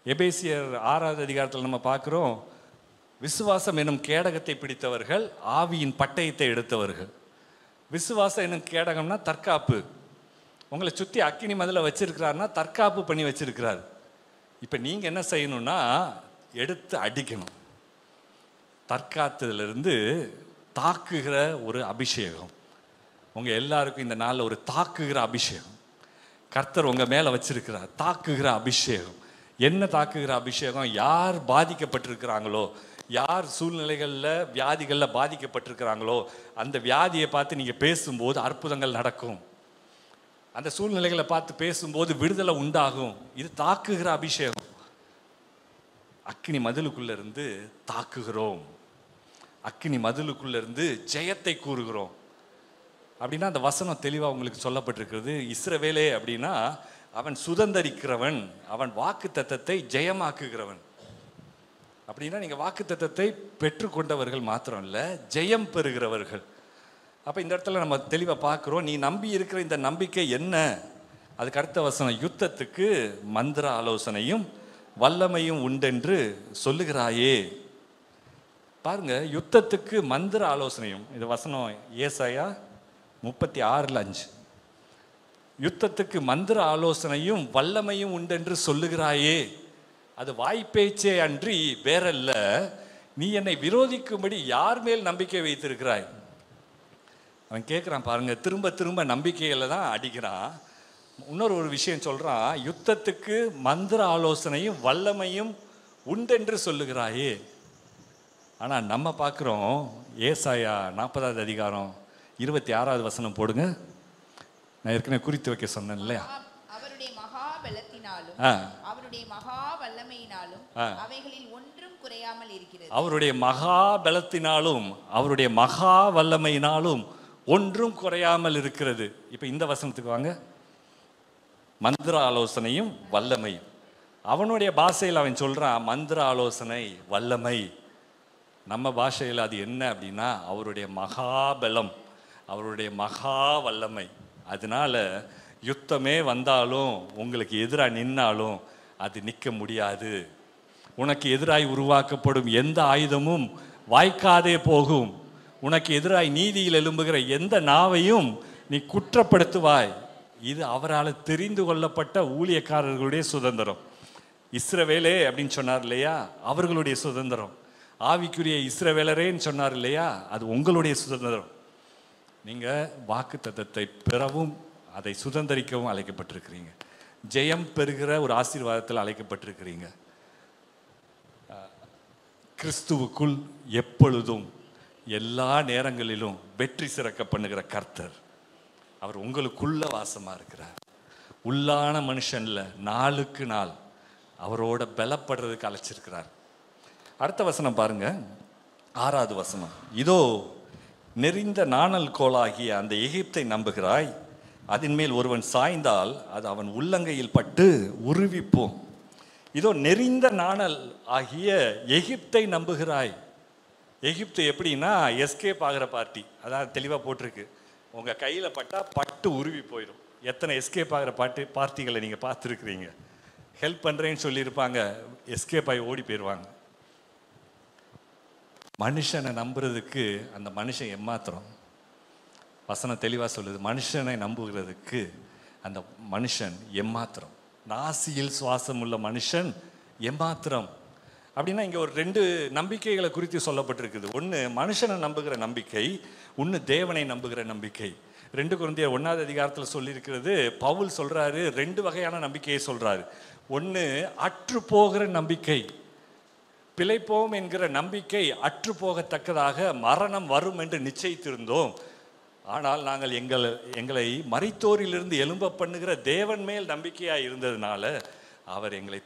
எபேசியர் 6வது அதிகாரத்தில் நம்ம பார்க்குறோம், விசுவாசம் எனும் கேடகத்தை பிடித்தவர்கள் ஆவியின் பட்டயத்தை எடுத்தவர்கள். விசுவாசம் என்னும் கேடகம்னா தற்காப்பு. உங்களை சுற்றி அக்கினி மதில வச்சிருக்கிறாருன்னா தற்காப்பு பண்ணி வச்சிருக்கிறார். இப்போ நீங்கள் என்ன செய்யணும்னா, எடுத்து அடிக்கணும். தற்காத்ததிலிருந்து தாக்குகிற ஒரு அபிஷேகம் உங்கள் எல்லாருக்கும் இந்த நாளில் ஒரு தாக்குகிற அபிஷேகம் கர்த்தர் உங்கள் மேலே வச்சிருக்கிறார். தாக்குகிற அபிஷேகம். என்ன தாக்குகிற அபிஷேகம்? யார் பாதிக்கப்பட்டிருக்கிறாங்களோ, யார் சூழ்நிலைகளில் வியாதிகளில் பாதிக்கப்பட்டிருக்கிறாங்களோ, அந்த வியாதியை பார்த்து நீங்கள் பேசும்போது அற்புதங்கள் நடக்கும். அந்த சூழ்நிலைகளை பார்த்து பேசும்போது விடுதலை உண்டாகும். இது தாக்குகிற அபிஷேகம். அக்கினி மதிலுக்குள்ள இருந்து தாக்குகிறோம், அக்கினி மதிலுக்குள்ள இருந்து ஜெயத்தை கூறுகிறோம். அப்படின்னா அந்த வசனம் தெளிவாக உங்களுக்கு சொல்லப்பட்டிருக்கிறது. இஸ்ரவேலே அப்படின்னா அவன் சுதந்தரிக்கிறவன், அவன் வாக்கு தத்தத்தை ஜெயமாக்குகிறவன். அப்படின்னா நீங்கள் வாக்கு தத்தத்தை பெற்றுக்கொண்டவர்கள் மாத்திரம் இல்லை, ஜெயம் பெறுகிறவர்கள். அப்போ இந்த இடத்துல நம்ம தெளிவாக பார்க்குறோம், நீ நம்பி இருக்கிற இந்த நம்பிக்கை என்ன? அதுக்கு அடுத்த வசனம், யுத்தத்துக்கு மந்திர ஆலோசனையும் வல்லமையும் உண்டென்று சொல்லுகிறாயே. பாருங்க, யுத்தத்துக்கு மந்திர ஆலோசனையும், இது வசனம் ஏசாயா 36:5. யுத்தத்துக்கு மந்திர ஆலோசனையும் வல்லமையும் உண்டென்று சொல்லுகிறாயே. அது வாய்ப்பேச்சே அன்றி வேறல்ல. நீ என்னை விரோதிக்கும்படி யார் மேல் நம்பிக்கை வைத்திருக்கிறாய்? அவன் கேட்குறான் பாருங்க, திரும்ப திரும்ப நம்பிக்கையில் தான் அடிக்கிறான். இன்னொரு விஷயம் சொல்கிறான், யுத்தத்துக்கு மந்திர ஆலோசனையும் வல்லமையும் உண்டென்று சொல்லுகிறாயே. ஆனால் நம்ம பார்க்குறோம், ஏசாயா 40வது அதிகாரம் 26வது வசனம் போடுங்க. நான் ஏற்கனவே குறித்து வைக்க சொன்னேன் இல்லையா? அவருடைய மகா பலத்தினாலும் அவருடைய மகா வல்லமையினாலும் அவைகளில் ஒன்றும் குறையாமல் இருக்கிறது. அவருடைய மகா பலத்தினாலும் அவருடைய மகா வல்லமையினாலும் ஒன்றும் குறையாமல் இருக்கிறது. இப்ப இந்த வசனத்துக்கு வாங்க. மந்திர ஆலோசனையும் வல்லமையும். அவனுடைய பாஷையில் அவன் சொல்றான் மந்திர ஆலோசனை வல்லமை. நம்ம பாஷையில் அது என்ன அப்படின்னா அவருடைய மகாபலம், அவருடைய மகா வல்லமை. அதனால யுத்தமே வந்தாலும் உங்களுக்கு எதிராக நின்னாலும் அது நிற்க முடியாது. உனக்கு எதிராய் உருவாக்கப்படும் எந்த ஆயுதமும் வாய்க்காதே போகும். உனக்கு எதிராய் நீதியில் எழும்புகிற எந்த நாவையும் நீ குற்றப்படுத்துவாய். இது அவரால் தெரிந்து கொள்ளப்பட்ட ஊழியக்காரர்களுடைய சுதந்திரம். இஸ்ரவேலே அப்படின்னு சொன்னார் இல்லையா, அவர்களுடைய சுதந்திரம். ஆவிக்குரிய இஸ்ரவேலரேன்னு சொன்னார் இல்லையா, அது உங்களுடைய சுதந்திரம். நீங்க வாக்கு தத்தத்தை பெறவும் அதை சுதந்திரிக்கவும் அழைக்கப்பட்டிருக்கிறீங்க. ஜெயம் பெறுகிற ஒரு ஆசீர்வாதத்தில் அழைக்கப்பட்டிருக்கிறீங்க. கிறிஸ்துவுக்குள் எப்பொழுதும் எல்லா நேரங்களிலும் வெற்றி சிறக்க பண்ணுகிற கர்த்தர் அவர் உங்களுக்குள்ள வாசமா இருக்கிறார். உள்ளான மனுஷன்ல நாளுக்கு நாள் அவரோட பலப்படுறதுக்கு அழைச்சிருக்கிறார். அடுத்த வசனம் பாருங்க, 6வது வசனம். இதோ நெறிந்த நாணல் கோலாகிய அந்த எகிப்தை நம்புகிறாய், அதன் மேல் ஒருவன் சாய்ந்தால் அது அவன் உள்ளங்கையில் பட்டு உருவிப்போம். இதோ நெறிந்த நாணல் ஆகிய எகிப்தை நம்புகிறாய். எகிப்து எப்படின்னா எஸ்கேப் ஆகிற பார்ட்டி. அதான் தெளிவாக போட்டிருக்கு, உங்கள் கையில் பட்டா பட்டு உருவி போயிடும். எத்தனை எஸ்கேப் ஆகிற பார்ட்டிகளை நீங்கள் பார்த்துருக்குறீங்க. ஹெல்ப் பண்ணுறேன்னு சொல்லியிருப்பாங்க, எஸ்கேப் ஆகி ஓடி போயிடுவாங்க. மனுஷனை நம்புறதுக்கு அந்த மனுஷன் எம்மாத்திரம். வசனம் தெளிவாக சொல்லுது, மனுஷனை நம்புகிறதுக்கு அந்த மனுஷன் எம்மாத்திரம். நாசியில் சுவாசம் உள்ள மனுஷன் எம்மாத்திரம். அப்படின்னா இங்கே ஒரு 2 நம்பிக்கைகளை குறித்து சொல்லப்பட்டிருக்குது. ஒன்று மனுஷனை நம்புகிற நம்பிக்கை, ஒன்று தேவனை நம்புகிற நம்பிக்கை. 2 கொரிந்தியர் 1வது அதிகாரத்தில் சொல்லியிருக்கிறது. பவுல் சொல்றாரு, 2 வகையான நம்பிக்கையை சொல்றாரு. ஒன்று அற்று போகிற நம்பிக்கை. பிழைப்போம் என்கிற நம்பிக்கை அற்று போகத்தக்கதாக மரணம் வரும் என்று நிச்சயித்திருந்தோம். ஆனால் நாங்கள் எங்களை மரித்தோரிலிருந்து எழும்ப பண்ணுகிற தேவன் மேல் நம்பிக்கையாக இருந்ததுனால அவர் எங்களை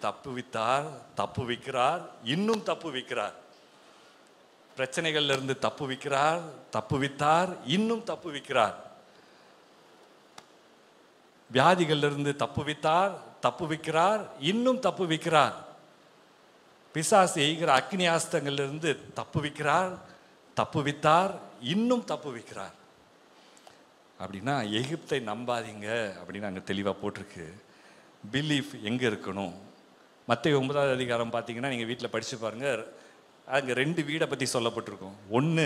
தப்புவிக்கிறார், இன்னும் தப்புவிக்கிறார். பிரச்சனைகள்ல இருந்து தப்புவித்தார், இன்னும் தப்புவிக்கிறார். வியாதிகள்ல இருந்து தப்புவிக்கிறார், இன்னும் தப்புவிக்கிறார். பிசாசு எய்கிற அக்னி ஆஸ்தங்களிலிருந்து தப்புவித்தார், இன்னும் தப்புவிக்கிறார். அப்படின்னா எகிப்தை நம்பாதீங்க அப்படின்னு அங்கே தெளிவாக போட்டிருக்கு. பிலீஃப் எங்கே இருக்கணும்? மத்தேயு 9வது அதிகாரம் பார்த்தீங்கன்னா நீங்கள் வீட்டில் படித்து பாருங்கள். அங்கே 2 வீடை பற்றி சொல்லப்பட்டிருக்கும். ஒன்று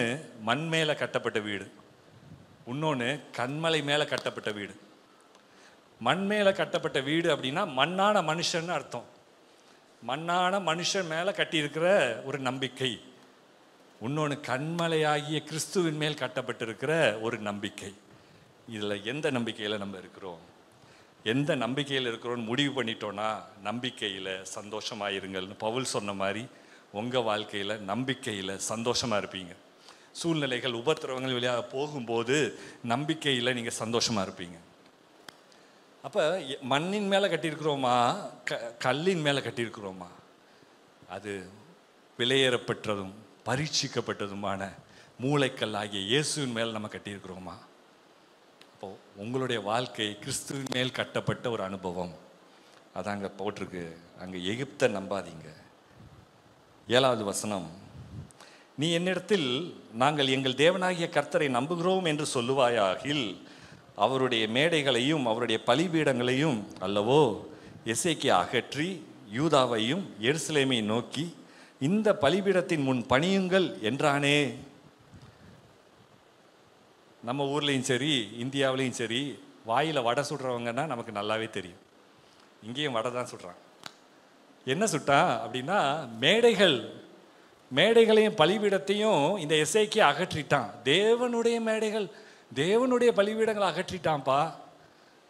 மண் மேலே கட்டப்பட்ட வீடு, இன்னொன்று கண்மலை மேலே கட்டப்பட்ட வீடு. மண் மேலே கட்டப்பட்ட வீடு அப்படின்னா மண்ணான மனுஷன்னு அர்த்தம். மண்ணான மனுஷன் மேலே கட்டியிருக்கிற ஒரு நம்பிக்கை. இன்னொன்று கண்மலையாகிய கிறிஸ்துவின் மேல் கட்டப்பட்டிருக்கிற ஒரு நம்பிக்கை. இதில் எந்த நம்பிக்கையில் நம்ம இருக்கிறோம்? எந்த நம்பிக்கையில் இருக்கிறோன்னு முடிவு பண்ணிட்டோன்னா நம்பிக்கையில் சந்தோஷமாக இருங்கள்னு பவுல் சொன்ன மாதிரி உங்கள் வாழ்க்கையில் நம்பிக்கையில் சந்தோஷமாக இருப்பீங்க. சூழ்நிலைகள் உபத்திரவங்கள் வழியாக போகும்போது நம்பிக்கையில் நீங்கள் சந்தோஷமாக இருப்பீங்க. அப்போ மண்ணின் மேலே கட்டியிருக்கிறோமா, கல்லின் மேலே கட்டியிருக்கிறோமா? அது விலையேறப்பட்டதும் பரீட்சிக்கப்பட்டதுமான மூளைக்கல் ஆகிய இயேசுவின் மேல் நம்ம கட்டியிருக்கிறோமா? அப்போ உங்களுடைய வாழ்க்கை கிறிஸ்துவின் மேல் கட்டப்பட்ட ஒரு அனுபவம். அதான் அங்கே போட்டிருக்கு. அங்கே எகிப்தை நம்பாதீங்க. 7வது வசனம், நீ என்னிடத்தில் நாங்கள் எங்கள் தேவனாகிய கர்த்தரை நம்புகிறோம் என்று சொல்லுவாயாகில் அவருடைய மேடைகளையும் அவருடைய பலிபீடங்களையும் அல்லவோ எசேக்கியா அகற்றி யூதாவையும் எருசலேமை நோக்கி இந்த பலிபீடத்தின் முன் பணியுங்கள் என்றானே. நம்ம ஊர்லேயும் சரி இந்தியாவிலையும் சரி வாயில் வடை சுடுறவங்கன்னா நமக்கு நல்லாவே தெரியும். இங்கேயும் வடை தான் சுடுறான். என்ன சுட்டான் அப்படின்னா மேடைகளையும் பலிபீடத்தையும் இந்த எசேக்கியா அகற்றிட்டான். தேவனுடைய மேடைகள் தேவனுடைய பலிபீடங்களை அகற்றிட்டான்ப்பா.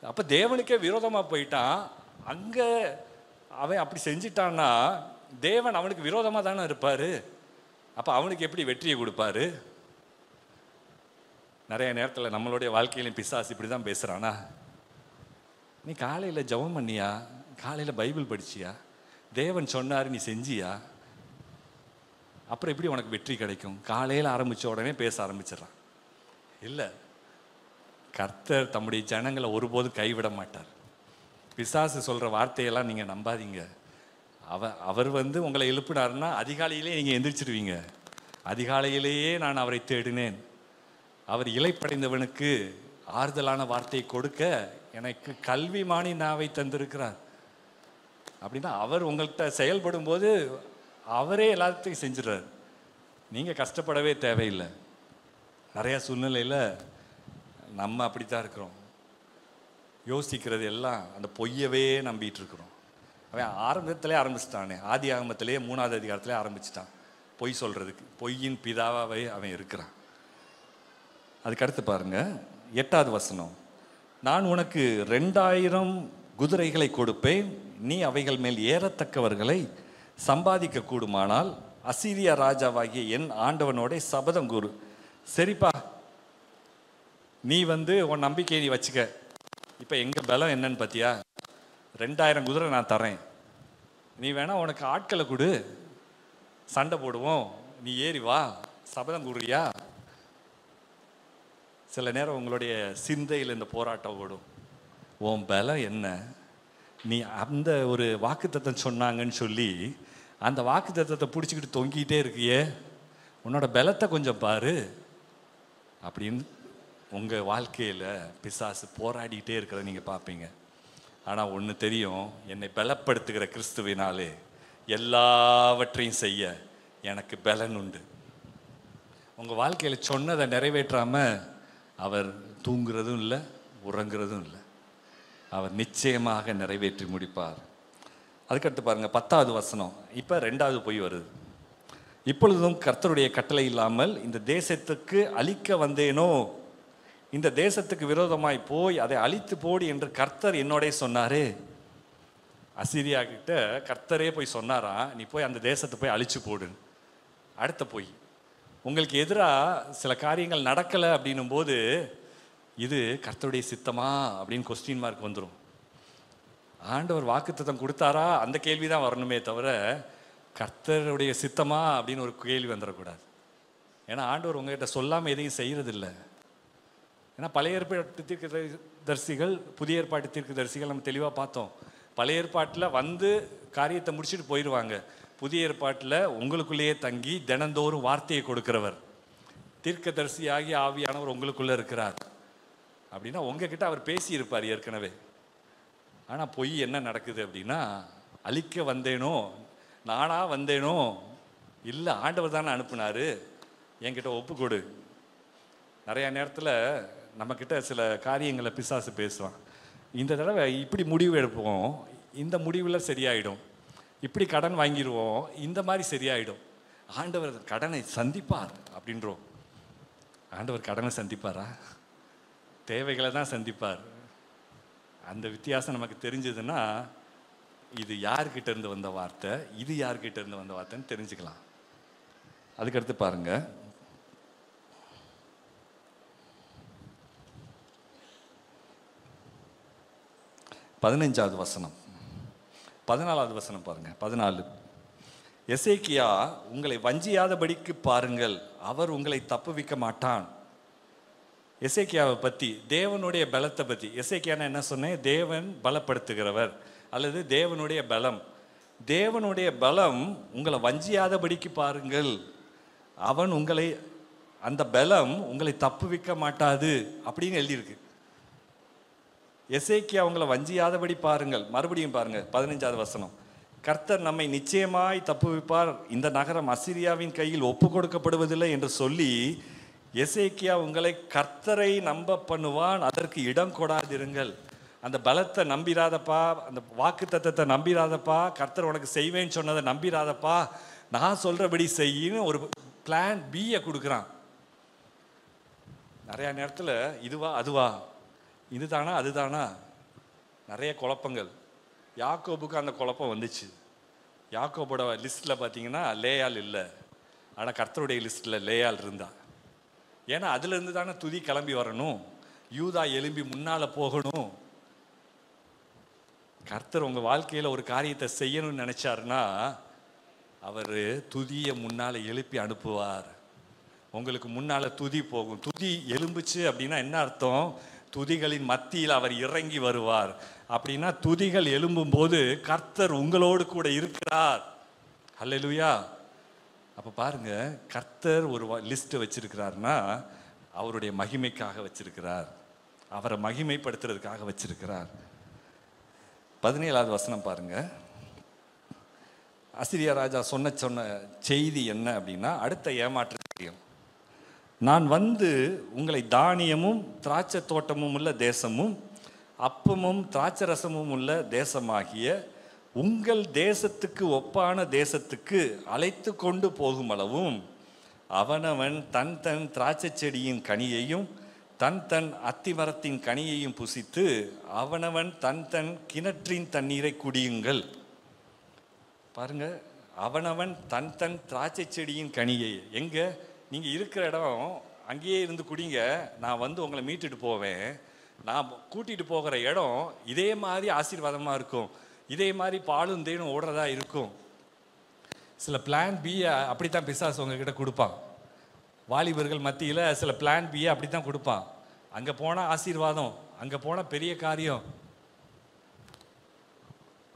அப்போ தேவனுக்கே விரோதமாக போயிட்டான். அங்கே அவன் அப்படி செஞ்சிட்டான்னா தேவன் அவனுக்கு விரோதமாக தானே இருப்பார். அப்போ அவனுக்கு எப்படி வெற்றியை கொடுப்பாரு? நிறைய நேரத்தில் நம்மளுடைய வாழ்க்கையிலையும் பிசாசு இப்படி தான் பேசுகிறானா? நீ காலையில் ஜெபம் பண்ணியா? காலையில் பைபிள் படிச்சியா? தேவன் சொன்னார், நீ செஞ்சியா? அப்புறம் எப்படி உனக்கு வெற்றி கிடைக்கும்? காலையில் ஆரம்பித்த உடனே பேச ஆரம்பிச்சிடறான். இல்லை, கர்த்தர் தம்முடைய ஜனங்களை ஒருபோதும் கைவிட மாட்டார். பிசாசு சொல்கிற வார்த்தையெல்லாம் நீங்கள் நம்பாதீங்க. அவர் உங்களை எழுப்பினார்னா அதிகாலையிலே நீங்கள் எந்திரிச்சிடுவீங்க. அதிகாலையிலேயே நான் அவரை தேடினேன். அவர் இளைப்படைந்தவனுக்கு ஆறுதலான வார்த்தையை கொடுக்க எனக்கு கல்விமானி நாவை தந்திருக்கிறார். அப்படின்னா அவர் உங்கள்கிட்ட செயல்படும் போது அவரே எல்லாத்தையும் செஞ்சிடறார். நீங்கள் கஷ்டப்படவே தேவையில்லை. நிறையா சூழ்நிலையில் நம்ம அப்படித்தான் இருக்கிறோம். யோசிக்கிறது எல்லாம் அந்த பொய்யவே நம்பிட்டு இருக்கிறோம். அவன் ஆரம்பத்திலே ஆரம்பிச்சிட்டானே, ஆதி ஆகமத்திலே 3ஆவது அதிகாரத்திலே ஆரம்பிச்சிட்டான் பொய் சொல்கிறதுக்கு. பொய்யின் பிதாவாகவே அவன் இருக்கிறான். அதுக்கடுத்து பாருங்க 8வது வசனம். நான் உனக்கு 2000 குதிரைகளை கொடுப்பேன், நீ அவைகள் மேல் ஏறத்தக்கவர்களை சம்பாதிக்க கூடுமானால் அசீரியா ராஜாவாகிய என் ஆண்டவனோட சபதம் கூறு. சரிப்பா, நீ உன் நம்பிக்கையை நீ வச்சுக்க. இப்போ எங்கள் பலம் என்னன்னு பார்த்தியா? 2000 குதிரை நான் தரேன். நீ வேணா உனக்கு ஆட்களை கொடு, சண்டை போடுவோம், நீ ஏறி வா, சபதம் கூறுறியா? சில நேரம் உங்களுடைய சிந்தையில் இந்த போராட்டம் ஓடும். உன் பலம் என்ன? நீ அந்த ஒரு வாக்குத்தத்தம் சொன்னாங்கன்னு சொல்லி அந்த வாக்குத்தத்தத்தை பிடிச்சிக்கிட்டு தொங்கிக்கிட்டே இருக்கியே, உன்னோட பலத்தை கொஞ்சம் பாரு அப்படின்னு உங்கள் வாழ்க்கையில் பிசாசு போராடிக்கிட்டே இருக்கிறத நீங்கள் பார்ப்பீங்க. ஆனால் ஒன்று தெரியும், என்னை பலப்படுத்துகிற கிறிஸ்துவினாலே எல்லாவற்றையும் செய்ய எனக்கு பலன் உண்டு. உங்கள் வாழ்க்கையில் சொன்னதை நிறைவேற்றாமல் அவர் தூங்குறதும் இல்லை, உறங்குறதும் இல்லை. அவர் நிச்சயமாக நிறைவேற்றி முடிப்பார். அதுக்கடுத்து பாருங்கள் 10வது வசனம். இப்போ 2வது பொய் வருது. இப்பொழுதும் கர்த்தருடைய கட்டளை இல்லாமல் இந்த தேசத்துக்கு அழிக்க வந்தேனோ, இந்த தேசத்துக்கு விரோதமாய் போய் அதை அழித்து போடு என்று கர்த்தர் என்னோட சொன்னாரே. அசீரியா கிட்ட கர்த்தரே போய் சொன்னாரா, நீ போய் அந்த தேசத்தை போய் அழிச்சு போடு. அடுத்த பொய், உங்களுக்கு எதிராக சில காரியங்கள் நடக்கலை அப்படின்னும் போது இது கர்த்தருடைய சித்தமா அப்படின்னு கொஸ்டின் மார்க் வந்துடும். ஆண்டவர் வாக்குத்தத்தம் கொடுத்தாரா அந்த கேள்வி தான் வரணுமே தவிர கர்த்தருடைய சித்தமா அப்படின்னு ஒரு கேள்வி வந்துடக்கூடாது. ஏன்னா ஆண்டவர் உங்ககிட்ட சொல்லாமல் எதையும் செய்யறதில்லை. ஏன்னா பழைய ஏற்பாட்டு தீர்க்கதரிசிகள், புதிய ஏற்பாட்டு தீர்க்கதரிசிகள் நம்ம தெளிவாக பார்த்தோம். பழைய ஏற்பாட்டில் காரியத்தை முடிச்சுட்டு போயிடுவாங்க. புதிய ஏற்பாட்டில் உங்களுக்குள்ளேயே தங்கி தினந்தோறும் வார்த்தையை கொடுக்கிறவர், தீர்க்கதரிசியாகி ஆவியானவர் உங்களுக்குள்ளே இருக்கிறார். அப்படின்னா உங்ககிட்ட அவர் பேசியிருப்பார் ஏற்கனவே. ஆனால் பொய் என்ன நடக்குது அப்படின்னா, அழிக்க வந்தேனோ, நானா வந்தேனோ, இல்லை ஆண்டவர் தானே அனுப்புனாரு, என்கிட்ட ஒப்பு கொடு. நிறையா நேரத்தில் நம்மக்கிட்ட சில காரியங்களை பிசாசு பேசுவான். இந்த தடவை இப்படி முடிவு எடுப்போம், இந்த முடிவில் சரியாயிடும். இப்படி கடன் வாங்கிடுவோம், இந்த மாதிரி சரியாயிடும். ஆண்டவர் கடனை சந்திப்பார் அப்படின்றோம். ஆண்டவர் கடனை சந்திப்பாரா? தேவைகளை தான் சந்திப்பார். அந்த வித்தியாசம் நமக்கு தெரிஞ்சதுன்னா இது யார்கிட்ட இருந்து வந்த வார்த்தை, இது யார்கிட்ட இருந்து வந்த வார்த்தைன்னு தெரிஞ்சுக்கலாம். அதுக்கடுத்து பாருங்க 15வது வசனம், 14வது வசனம் பாருங்க. 14, எசேக்கியா உங்களை வஞ்சியாதபடிக்கு பாருங்கள், அவர் உங்களை தப்புவிக்க மாட்டான். எசேக்கியாவை பற்றி, தேவனுடைய பலத்தை பற்றி. எசேக்கியானா என்ன சொன்னேன்? தேவன் பலப்படுத்துகிறவர் அல்லது தேவனுடைய பலம். தேவனுடைய பலம் உங்களை வஞ்சியாதபடிக்கு பாருங்கள், அவன் உங்களை, அந்த பலம் உங்களை தப்புவிக்க மாட்டாது அப்படின்னு எழுதியிருக்கு. எசேக்கியா உங்களை வஞ்சியாதபடி பாருங்கள். மறுபடியும் பாருங்க 15வது வசனம். கர்த்தர் நம்மை நிச்சயமாய் தப்புவிப்பார், இந்த நகரம் அசீரியாவின் கையில் ஒப்பு கொடுக்கப்படுவதில்லை என்று சொல்லி எசேக்கியா உங்களை கர்த்தரை நம்ப பண்ணுவான், அதற்கு இடம் கொடாதிருங்கள். அந்த பலத்தை நம்பிராதப்பா, அந்த வாக்கு தத்தத்தை நம்பிராதப்பா, கர்த்தர் உனக்கு செய்வேன்னு சொன்னதை நம்பிராதப்பா, நான் சொல்றபடி செய்யின்னு ஒரு பிளான் பியை கொடுக்குறான். நிறையா நேரத்தில் இதுவா அதுவா, இதுதானா அதுதானா, நிறைய குழப்பங்கள். யாக்கோபுக்கு அந்த குழப்பம் வந்துச்சு. யாக்கோபோட லிஸ்ட்டில் பார்த்தீங்கன்னா லேயால் இல்லை, ஆனால் கர்த்தருடைய லிஸ்ட்டில் லேயால் இருந்தா. ஏன்னா அதுலேருந்து தானே துதி கிளம்பி வரணும், யூதா எலும்பி முன்னால் போகணும். கர்த்தர் உங்கள் வாழ்க்கையில் ஒரு காரியத்தை செய்யணும்னு நினச்சாருன்னா அவர் துதியை முன்னால் எழுப்பி அனுப்புவார். உங்களுக்கு முன்னால் துதி போகும். துதி எழும்புச்சு அப்படின்னா என்ன அர்த்தம்? துதிகளின் மத்தியில் அவர் இறங்கி வருவார். அப்படின்னா துதிகள் எழும்பும் போது கர்த்தர் உங்களோடு கூட இருக்கிறார். அல்லேலூயா. அப்போ பாருங்க, கர்த்தர் ஒரு லிஸ்ட் வச்சிருக்கிறார்னா அவருடைய மகிமைக்காக வச்சிருக்கிறார், அவரை மகிமைப்படுத்துறதுக்காக வச்சிருக்கிறார். 17வது வசனம் பாருங்க. அசீரியா ராஜா சொன்ன செய்தி என்ன அப்படின்னா, அடுத்த ஏமாற்றம். நான் வந்து உங்களை தானியமும் திராட்சை தோட்டமும் உள்ள தேசமும் அப்பமும் திராட்சரசமும் உள்ள தேசமாகிய உங்கள் தேசத்துக்கு ஒப்பான தேசத்துக்கு அழைத்து கொண்டு போகும் அளவும் அவனவன் தன் தன் திராட்சை செடியின் கனியையும் தன் தன் அத்திமரத்தின் கனியையும் புசித்து அவனவன் தன் தன் கிணற்றின் தண்ணீரை குடியுங்கள். பாருங்க, அவனவன் தன் தன் திராட்சை செடியின் கனியை, எங்க நீங்கள் இருக்கிற இடம் அங்கேயே இருந்து குடிங்க, நான் வந்து உங்களை மீட்டுட்டு போவேன். நான் கூட்டிகிட்டு போகிற இடம் இதே மாதிரி ஆசீர்வாதமாக இருக்கும், இதே மாதிரி பாலும் தேனும் ஓடுறதா இருக்கும். சில பிளான் பியை அப்படித்தான் பிசாசு உங்ககிட்ட கொடுப்பான். வாலிபர்கள் மத்தியில் சில பிளான் பியை அப்படித்தான் கொடுப்பான். அங்கே போனால் ஆசீர்வாதம், அங்கே போனால் பெரிய காரியம்.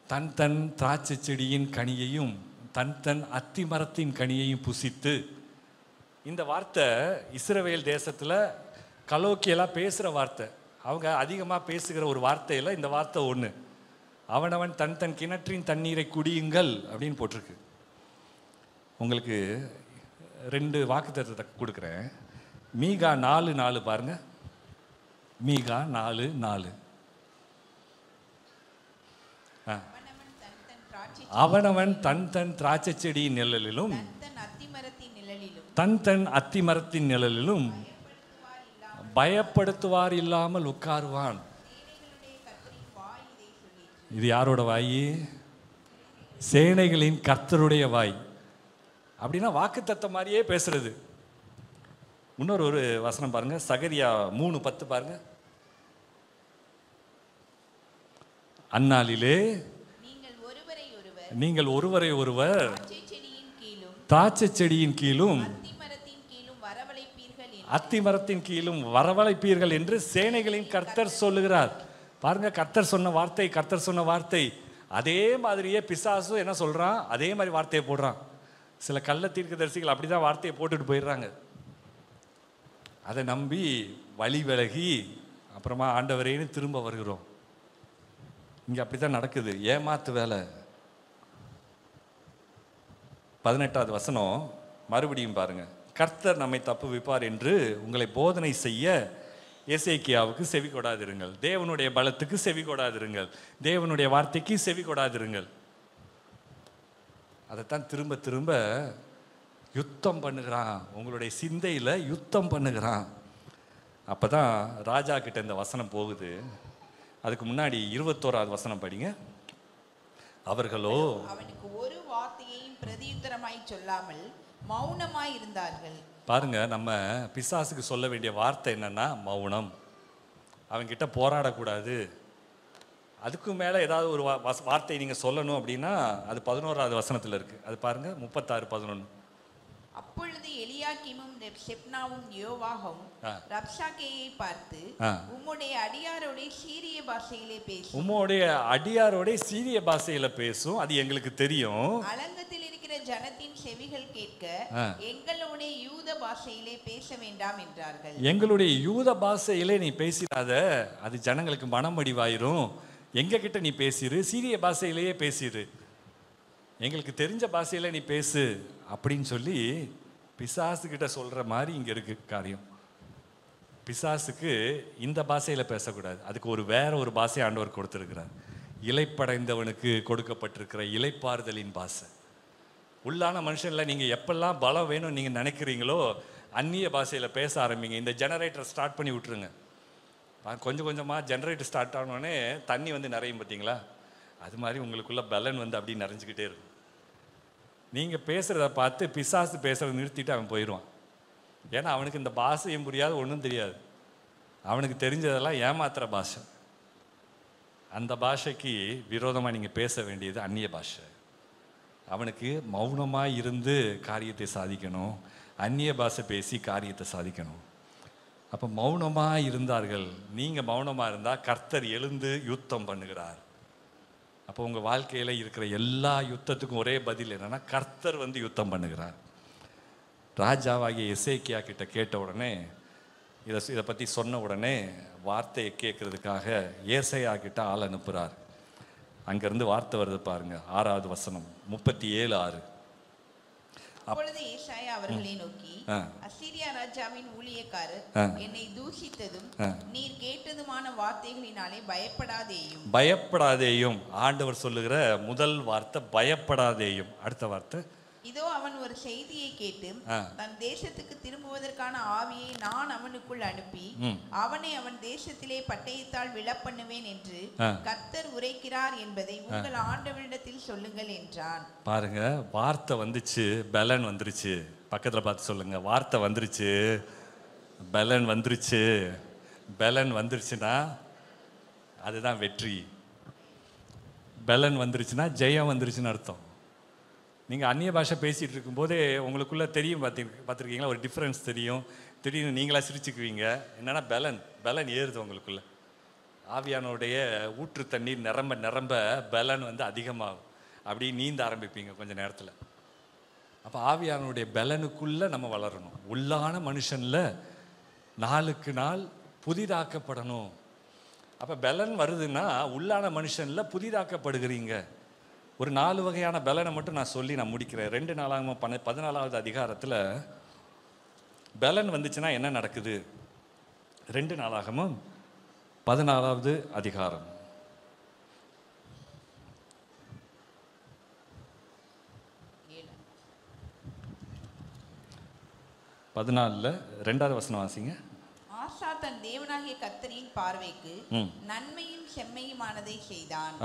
தன் தன் திராட்சை செடியின் கனியையும் தன் தன் அத்தி மரத்தின் கனியையும் புசித்து. இந்த வார்த்தை இஸ்ரவேல் தேசத்தில் கலோக்கியெல்லாம் பேசுகிற வார்த்தை. அவங்க அதிகமாக பேசுகிற ஒரு வார்த்தையில் இந்த வார்த்தை ஒன்று. அவனவன் தன் தன் கிணற்றின் தண்ணீரை குடியுங்கள் அப்படின்னு போட்டிருக்கு. உங்களுக்கு 2 வாக்குத்தத்தத்தை கொடுக்குறேன். மீகா 4:4 பாருங்க. மீகா 4:4. அவனவன் தன் தன் திராட்சை செடியின் நிழலிலும் தன் தன் அத்தி மரத்தின் நிழலிலும் பயப்படுத்துவார் இல்லாமல் உட்காருவான். இது யாரோட வாய்? சேனைகளின் கர்த்தருடைய வாய். அப்படின்னா வாக்குத்தத்தம் மாதிரியே பேசுறது. இன்னொரு வசனம் பாருங்க, சகரியா 3:10 பாருங்க. அந்நாளிலே நீங்கள் ஒருவரை ஒருவர் திராட்சை செடியின் கீழும் அத்தி மரத்தின் கீழும் வரவழைப்பீர்கள் என்று சேனைகளின் கர்த்தர் சொல்லுகிறார். பாருங்க, கர்த்தர் சொன்ன வார்த்தை அதே மாதிரியே பிசாசு என்ன சொல்றான், அதே மாதிரி வார்த்தையை போடுறான். சில கள்ள தீர்க்கதரிசிகள் அப்படிதான் வார்த்தையை போட்டுட்டு போயிடுறாங்க. அதை நம்பி வழி விலகி அப்புறமா ஆண்டவரேன்னு திரும்ப வருகிறோம். இங்க அப்படித்தான் நடக்குது, ஏமாத்து வேலை. 18வது வசனம் மறுபடியும் பாருங்க. கர்த்தர் நம்மை தப்புவிப்பார் என்று உங்களை போதனை செய்ய எசேக்கியாவுக்கு செவி கொடாதிருங்கள், தேவனுடைய பலத்துக்கு செவி கொடாதிருங்கள், தேவனுடைய வார்த்தைக்கு செவி கொடாதிருங்கள். அதைத்தான் திரும்ப திரும்ப யுத்தம் பண்ணுகிறான், உங்களுடைய சிந்தையில் யுத்தம் பண்ணுகிறான். அப்போதான் ராஜா கிட்ட இந்த வசனம் போகுது. அதுக்கு முன்னாடி 21வது வசனம் படிங்க. அவர்களோ அவனுக்கு ஒரு வார்த்தையையும் பிரதியுத்தரமாய் சொல்லாமல் மௌனமாய் இருந்தார்கள். பாருங்க, நம்ம பிசாசுக்கு சொல்ல வேண்டிய வார்த்தை என்னன்னா மௌனம். அவன்கிட்ட போராடக்கூடாது. அதுக்கு மேலே ஏதாவது ஒரு வார்த்தை நீங்கள் சொல்லணும் அப்படின்னா அது 11வது வசனத்தில் இருக்குது. அது பாருங்க, 36:11. அப்பொழுது எலியாக்கீமும் செப்னாவும் யோவாகும் ரப்சாக்கேயை பார்த்து, உம்முடைய அடியாரோட சீரிய பாஷையில பேசும், அது எங்களுக்கு தெரியும். அலங்கத்தில் இருக்கிற ஜனத்தின் செவிகள் கேட்க எங்களோட யூத பாஷையிலே பேச வேண்டாம் என்றார்கள். எங்களுடைய யூத பாஷையிலே நீ பேசிடாத, அது ஜனங்களுக்கு மனமடிவாயிரும். எங்க கிட்ட நீ பேசிரு, சீரிய பாஷையிலேயே பேசிடு, எங்களுக்கு தெரிஞ்ச பாஷையில நீ பேசு அப்படின்னு சொல்லி பிசாசு கிட்ட சொல்ற மாதிரி இங்க இருக்கு காரியம். பிசாசுக்கு இந்த பாஷையில பேசக்கூடாது, அதுக்கு வேற ஒரு பாஷை ஆண்டவர் கொடுத்திருக்கிறார். இலைப்படைந்தவனுக்கு கொடுக்கப்பட்டிருக்கிற இலைப்பாறுதலின் பாஷை. உள்ளான மனுஷன்ல நீங்க எப்பெல்லாம் பலம் வேணும் நீங்க நினைக்கிறீங்களோ அந்நிய பாஷையில பேச ஆரம்பிங்க. இந்த ஜெனரேட்டர் ஸ்டார்ட் பண்ணி விட்டுருங்க. கொஞ்சம் கொஞ்சமாக ஜெனரேட்டர் ஸ்டார்ட் ஆனோடனே தண்ணி வந்து நிறையும், பார்த்தீங்களா? அது மாதிரி உங்களுக்குள்ள பலன் வந்து அப்படி நிறைஞ்சிக்கிட்டே இருக்கும். நீங்கள் பேசுகிறத பார்த்து பிசாசு பேசுகிறத நிறுத்திட்டு அவன் போயிடுவான். ஏன்னா அவனுக்கு இந்த பாஷையும் புரியாது, ஒன்றும் தெரியாது. அவனுக்கு தெரிஞ்சதெல்லாம் ஏமாத்துற பாஷை. அந்த பாஷைக்கு விரோதமாக நீங்கள் பேச வேண்டியது அந்நிய பாஷை. அவனுக்கு மௌனமாக இருந்து காரியத்தை சாதிக்கணும், அந்நிய பாஷை பேசி காரியத்தை சாதிக்கணும். அப்போ மௌனமாக இருந்தார்கள். நீங்கள் மௌனமாக இருந்தால் கர்த்தர் எழுந்து யுத்தம் பண்ணுகிறார். அப்போ உங்கள் வாழ்க்கையில் இருக்கிற எல்லா யுத்தத்துக்கும் ஒரே பதில் என்னென்னா, கர்த்தர் வந்து யுத்தம் பண்ணுகிறார். ராஜாவாகிய எசேக்கியா கிட்ட கேட்ட உடனே, இதை பற்றி சொன்ன உடனே வார்த்தையை கேட்கறதுக்காக ஏசாயா கிட்ட ஆள் அனுப்புகிறார். அங்கேருந்து வார்த்தை வருது பாருங்க, 6வது வசனம் 37:6. அப்பொழுது ஏசாயா அவர்களை நோக்கி, அசீரியா ராஜாவின் ஊழியக்காரர் என்னை தூஷித்ததும் நீர் கேட்டதுமான வார்த்தைகளினாலே பயப்படாதேயும். ஆண்டவர் சொல்லுகிற முதல் வார்த்தை பயப்படாதேயும். அடுத்த வார்த்தை, இதோ அவன் ஒரு செய்தியை கேட்டு தன் தேசத்துக்கு திரும்புவதற்கான ஆவியை நான் அவனுக்குள் அனுப்பி அவனை அவன் தேசத்திலே பட்டயத்தால் விழப்பண்ணுவேன் என்று கர்த்தர் உரைக்கிறார் என்பதை உங்கள் ஆண்டவரிடத்தில் சொல்லுங்கள் என்றான். பாருங்க, வார்த்தை வந்துச்சு, பலன் வந்துருச்சு. பக்கத்துல பார்த்து சொல்லுங்க, வார்த்தை வந்துருச்சு, பலன் வந்துருச்சு. பலன் வந்துருச்சுன்னா அதுதான் வெற்றி. பலன் வந்துருச்சுன்னா ஜெயம் வந்துருச்சுன்னு அர்த்தம். நீங்கள் அந்நிய பாஷை பேசிகிட்டு இருக்கும்போதே உங்களுக்குள்ளே தெரியும், பார்த்துருக்கீங்களா, ஒரு டிஃப்ரென்ஸ் தெரியும். திடீர்னு நீங்களாக சிரிச்சுக்குவீங்க. என்னென்னா பலன் ஏறுது உங்களுக்குள்ள. ஆவியானுடைய ஊற்று தண்ணீர் நிரம்ப நிரம்ப பலன் வந்து அதிகமாகும். அப்படி நீந்த ஆரம்பிப்பீங்க கொஞ்சம் நேரத்தில். அப்போ ஆவியானுடைய பலனுக்குள்ளே நம்ம வளரணும். உள்ளான மனுஷனில் நாளுக்கு நாள் புதிதாக்கப்படணும். அப்போ பலன் வருதுன்னா உள்ளான மனுஷனில் புதிதாக்கப்படுகிறீங்க. ஒரு 4 வகையான பலனை மட்டும் நான் சொல்லி நான் முடிக்கிறேன். 2 நாளாகமம் 14வது அதிகாரத்தில் பலன் வந்துச்சுன்னா என்ன நடக்குது? 2 நாளாகமம் 14வது அதிகாரம் 14 2வது வசனம் வாசிங்க. ஆசா தன் தேவனாகிய கர்த்தரின் பார்வைக்கு நன்மையும் செம்மையுமானதை செய்தான்.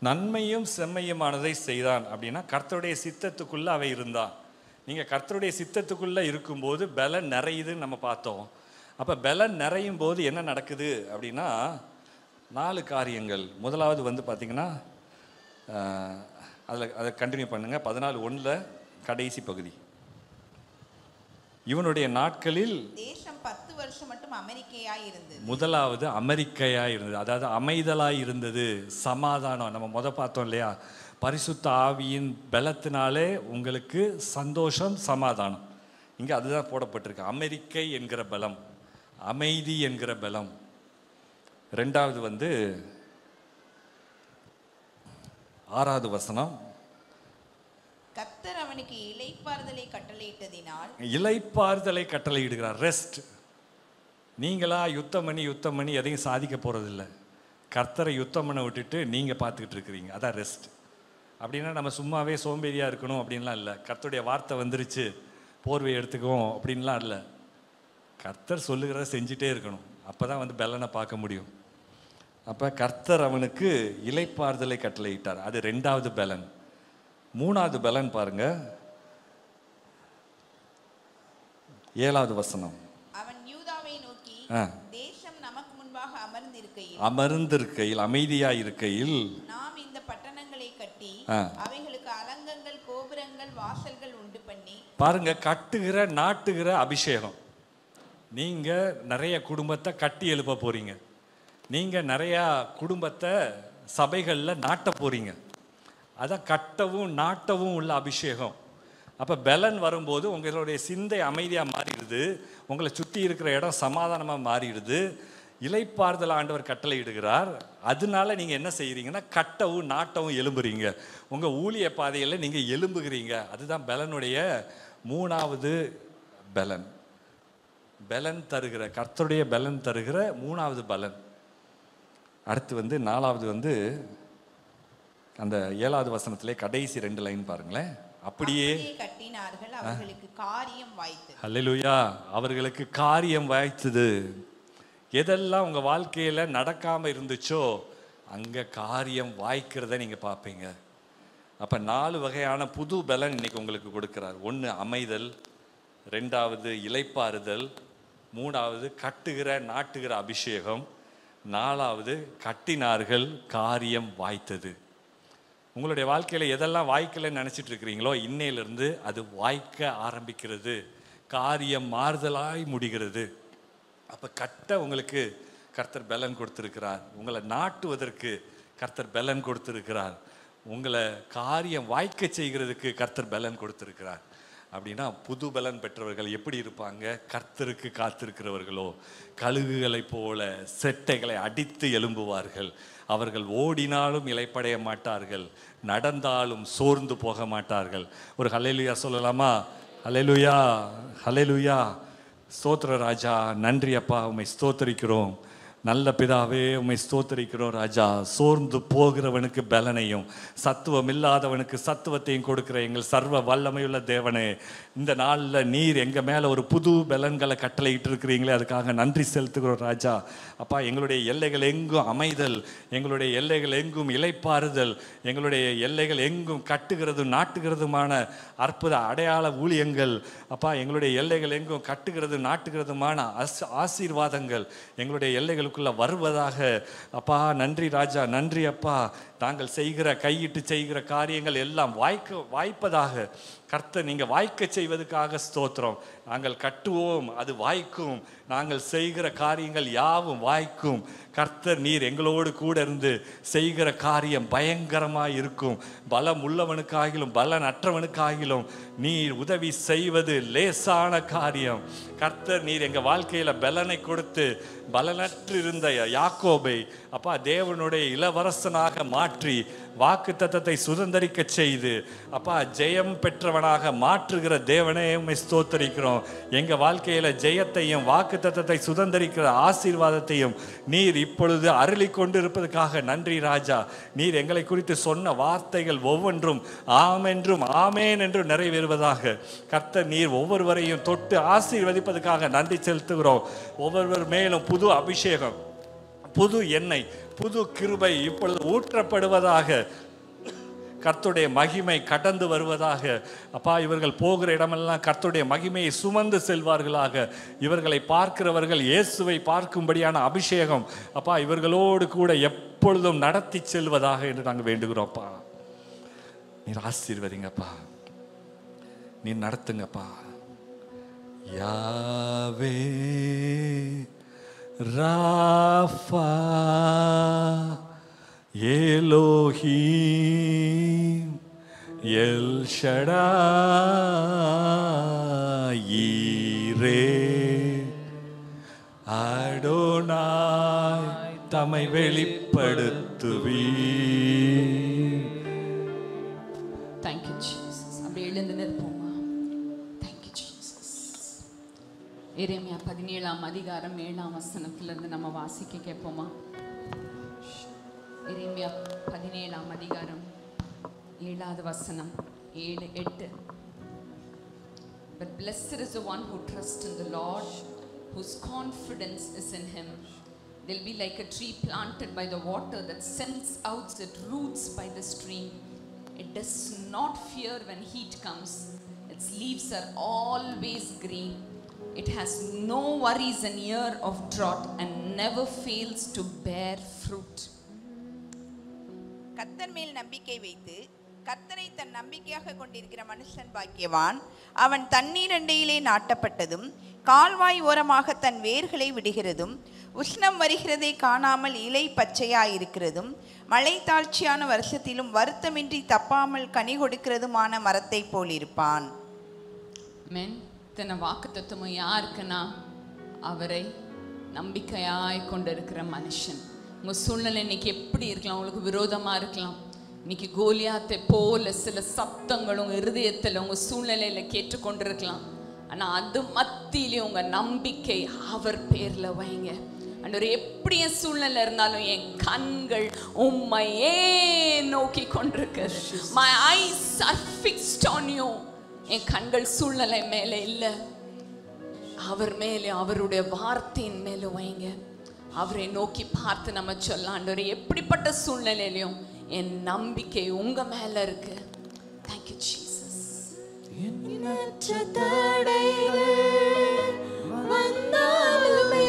நன்மையும் செம்மையுமானதை செய்தான் அப்படின்னா கர்த்தருடைய சித்தத்துக்குள்ள அவை இருந்தான். நீங்கள் கர்த்தருடைய சித்தத்துக்குள்ளே இருக்கும்போது பலன் நிறையுதுன்னு நம்ம பார்த்தோம். அப்போ பலன் நிறையும் போது என்ன நடக்குது அப்படின்னா 4 காரியங்கள். முதலாவது வந்து பார்த்தீங்கன்னா அதை கண்டினியூ பண்ணுங்க. 14:1 கடைசி பகுதி. இவனுடைய நாட்களில் தேசம் 10 வருஷம் மட்டும் அமெரிக்கையாய் இருந்தது. முதலாவது அமெரிக்கையாய் இருந்தது, அதாவது அமைதலாய் இருந்தது, சமாதானம். நம்ம பார்த்தோம் இல்லையா, பரிசுத்த ஆவியின் பலத்தினாலே உங்களுக்கு சந்தோஷம், சமாதானம். இங்கே அதுதான் போடப்பட்டிருக்கு. அமெரிக்கை என்கிற பலம், அமைதி என்கிற பலம். 2வது வந்து 6வது வசனம், கர்த்தர் அவனுக்கு இளைப்பாறுதலை கட்டளையிட்டதினால். இளைப்பாறுதலை கட்டளையிடுகிறார், ரெஸ்ட். நீங்களா யுத்தம் பண்ணி எதையும் சாதிக்க போகிறதில்ல. கர்த்தரை யுத்தம் பண்ண விட்டுட்டு நீங்கள் பார்த்துக்கிட்டு இருக்கிறீங்க, அதான் ரெஸ்ட். அப்படின்னா நம்ம சும்மாவே சோம்பேறியாக இருக்கணும் அப்படின்லாம் இல்லை. கர்த்தருடைய வார்த்தை வந்துருச்சு போர்வை எடுத்துக்குவோம் அப்படின்லாம் இல்லை. கர்த்தர் சொல்லுகிறத செஞ்சுட்டே இருக்கணும். அப்போ தான் வந்து பலனை பார்க்க முடியும். அப்போ கர்த்தர் அவனுக்கு இளைப்பாறுதலை கட்டளையிட்டார். அது 2வது பலன். 3வது பலன் பாருங்க, 7வது வசனம். அவன் யூதாவை நோக்கி, தேசம் நமக்கு முன்பாக அமர்ந்திருக்கையில் அமைதியாய் இருக்கையில் நாம் இந்த பட்டணங்களை கட்டி அவைகளுக்கு அலங்கங்கள், கோபுரங்கள், வாசல்கள் உண்டு பண்ணி. பாருங்க, கட்டுகிற நாட்டுகிற அபிஷேகம். நீங்க நிறைய குடும்பத்தை கட்டி எழுப்ப போறீங்க. நீங்க நிறைய குடும்பத்தை சபைகள்ல நாட்ட போறீங்க. அதான் கட்டவும் நாட்டவும் உள்ள அபிஷேகம். அப்போ பலன் வரும்போது உங்களுடைய சிந்தை அமைதியாக மாறிடுது, உங்களை சுற்றி இருக்கிற இடம் சமாதானமாக மாறிடுது. இளைப்பாறுதல் ஆண்டவர் கட்டளை இடுகிறார். அதனால நீங்கள் என்ன செய்கிறீங்கன்னா கட்டவும் நாட்டவும் எழும்புறீங்க. உங்கள் ஊழிய பாதையில் நீங்கள் எழும்புகிறீங்க. அதுதான் பலனுடைய 3வது பலன். பலன் தருகிற, கர்த்தருடைய பலன் தருகிற 3வது பலன். அடுத்து வந்து 4வது வந்து அந்த 7வது வசனத்திலே கடைசி 2 லைன் பாருங்களேன். அப்படியே கட்டினார்கள், அவர்களுக்கு காரியம் வாய்த்தது. அல்லேலூயா, அவர்களுக்கு காரியம் வாய்த்தது. எதெல்லாம் உங்க வாழ்க்கையில நடக்காம இருந்துச்சோ அங்க காரியம் வாய்க்கிறத நீங்க பார்ப்பீங்க. அப்ப 4 வகையான புது பலன் இன்னைக்கு உங்களுக்கு கொடுக்கிறார். 1 அமைதல், 2வது இளைப்பாறுதல், 3வது கட்டுகிற நாட்டுகிற அபிஷேகம், 4வது கட்டினார்கள், காரியம் வாய்த்தது. உங்களுடைய வாழ்க்கையில் எதெல்லாம் வாய்க்கலைன்னு நினச்சிட்டு இருக்கிறீங்களோ இன்னையிலிருந்து அது வாய்க்க ஆரம்பிக்கிறது, காரியம் மாறுதலாய் முடிகிறது. அப்போ கட்ட உங்களுக்கு கர்த்தர் பலன் கொடுத்திருக்கிறார், உங்களை நாட்டுவதற்கு கர்த்தர் பலன் கொடுத்திருக்கிறார், உங்களை காரியம் வாய்க்க செய்கிறதுக்கு கர்த்தர் பலன் கொடுத்திருக்கிறார். அப்படின்னா புது பலன் பெற்றவர்கள் எப்படி இருப்பாங்க? கர்த்தருக்கு காத்திருக்கிறவர்களோ கழுகுகளைப் போல செட்டைகளை அடித்து எழும்புவார்கள். அவர்கள் ஓடினாலும் இளைப்படைய மாட்டார்கள், நடந்தாலும் சோர்ந்து போக மாட்டார்கள். ஒரு ஹல்லேலூயா சொல்லலாமா? ஹல்லேலூயா, ஹல்லேலூயா. ஸ்தோத்திர ராஜா, நன்றி அப்பா, உம்மை ஸ்தோத்தரிக்கிறோம். நல்ல பிதாவே, உம்மை ஸ்தோத்தரிக்கிறோம் ராஜா. சோர்ந்து போகிறவனுக்கு பலனையும் சத்துவம் இல்லாதவனுக்கு சத்துவத்தையும் கொடுக்கிற எங்கள் சர்வ வல்லமையுள்ள தேவனே, இந்த நாளில் நீர் எங்கள் மேலே ஒரு புது பலன்களை கட்டளையிட்டு இருக்கிறீங்களே, அதுக்காக நன்றி செலுத்துகிறோம் ராஜா. அப்பா, எங்களுடைய எல்லைகள் எங்கும் அமைதல், எங்களுடைய எல்லைகள் எங்கும் இளைப்பாறுதல், எங்களுடைய எல்லைகள் எங்கும் கட்டுகிறதும் நாட்டுகிறதுமான அற்புத அடையாள ஊழியங்கள், அப்பா எங்களுடைய எல்லைகள் எங்கும் கட்டுகிறது நாட்டுகிறதுமான ஆசீர்வாதங்கள் எங்களுடைய எல்லைகளுக்குள்ள வருவதாக. அப்பா நன்றி ராஜா, நன்றி அப்பா. நாங்கள் செய்கிற கையிட்டு செய்கிற காரியங்கள் எல்லாம் வாய்ப்பதாக கர்த்தர் நீங்கள் வாய்க்க செய்வதற்காக ஸ்தோத்திரம். நாங்கள் கட்டுவோம், அது வாய்க்கும். நாங்கள் செய்கிற காரியங்கள் யாவும் வாய்க்கும். கர்த்தர் நீர் எங்களோடு கூட இருந்து செய்கிற காரியம் பயங்கரமாக இருக்கும். பலம் உள்ளவனுக்காகிலும் பலன் அற்றவனுக்காகிலும் நீர் உதவி செய்வது லேசான காரியம். கர்த்தர் நீர் எங்கள் வாழ்க்கையில் பலனை கொடுத்து பலனற்று இருந்த யாக்கோபை அப்பா தேவனுடைய இளவரசனாக மாற்றி வாக்குத்தத்தத்தை சுதந்தரிக்க செய்து அப்பா ஜெயம் பெற்றவனாக மாற்றுகிற தேவனே உம்மை ஸ்தோத்தரிக்கிறோம். எங்கள் வாழ்க்கையில் ஜெயத்தையும் வாக்குத்தத்தத்தை சுதந்தரிக்கிற ஆசீர்வாதத்தையும் நீர் இப்பொழுது அருளி கொண்டு இருப்பதற்காக நன்றி ராஜா. நீர் எங்களை குறித்து சொன்ன வார்த்தைகள் ஒவ்வொன்றும் ஆமென்றும் ஆமேன் என்று நிறைவேறுவதாக. கர்த்தர் நீர் ஒவ்வொருவரையும் தொட்டு ஆசீர்வதிப்பதற்காக நன்றி செலுத்துகிறோம். ஒவ்வொருவர் மேலும் புது அபிஷேகம், புது எண்ணெய், புது கிருபை இப்பொழுது ஊற்றப்படுவதாக. கர்த்தருடைய மகிமை கடந்து வருவதாக. அப்பா இவர்கள் போகிற இடமெல்லாம் கர்த்தருடைய மகிமையை சுமந்து செல்வார்களாக. இவர்களை பார்க்கிறவர்கள் இயேசுவை பார்க்கும்படியான அபிஷேகம் அப்பா இவர்களோடு கூட எப்பொழுதும் நடத்தி செல்வதாக என்று நாங்கள் வேண்டுகிறோம்ப்பா. நீர் ஆசீர்வதிங்கப்பா, நீர் நடத்துங்கப்பா. யாவே ராஃபா எலோஹீம் எல் ஷடாய் ஈரே அடோனாய் தம்மை வெளிப்படுத்துவீர். Thank you Jesus. அப்படியே எழுந்து நிற்போமா? Thank you Jesus. எரேமியா 17ஆம் அதிகாரம் 7ஆம் வசனத்திலிருந்து நம்ம வாசிக்க கேட்போமா? எரேமியா 17ஆம் அதிகாரம் 7வது வசனம் 7-8. But blessed is the one who trusts in the Lord, whose confidence is in him. They'll be like a tree planted by the water that sends out its roots by the stream. It does not fear when heat comes. Its leaves are always green. It has no worries in year of drought and never fails to bear fruit. கர்த்தர் மேல் நம்பிக்கை வைத்து கர்த்தரை தன் நம்பிக்கையாக கொண்டிருக்கிற மனுஷன் பாக்கியவான். அவன் தண்ணீர் அண்டையிலே நாட்டப்பட்டதும் கால்வாய் ஓரமாக தன் வேர்களை விடுகிறதும் உஷ்ணம் வருகிறதை காணாமல் இலை பச்சையாயிருக்கிறதும் மழை தாழ்ச்சியான வருஷத்திலும் வருத்தமின்றி தப்பாமல் கனி கொடுக்கிறதுமான மரத்தை போல் இருப்பான். தன்னை வாக்குத்தத்தமும் யாருக்குன்னா அவரை நம்பிக்கையாய் கொண்டிருக்கிற மனுஷன். உங்கள் சூழ்நிலை இன்னைக்கு எப்படி இருக்கலாம்? உங்களுக்கு விரோதமாக இருக்கலாம். இன்னைக்கு கோலியாத்தை போல சில சத்தங்கள் உங்கள் இருதயத்தில் உங்கள் சூழ்நிலையில் கேட்டுக்கொண்டிருக்கலாம். ஆனால் அது மத்தியிலே உங்கள் நம்பிக்கை அவர் பேரில் வைங்க. ஆண்டவரே, எப்படி என் சூழ்நிலை இருந்தாலும் என் கண்கள் உம்மையே நோக்கி கொண்டிருக்கிறது. My eyes are fixed on you. என் கண்கள் சூழ்நிலை மேலே இல்லை, அவர் மேலே அவருடைய வார்த்தையின் மேலே வைங்க. அவரை நோக்கி பார்த்து நம்ம சொல்ல, ஆண்டவரே எப்படிப்பட்ட சூழ்நிலையிலையும் என் நம்பிக்கை உங்க மேல இருக்கு. Thank you Jesus. எண்ணற்ற தடைகள் வந்தாலுமே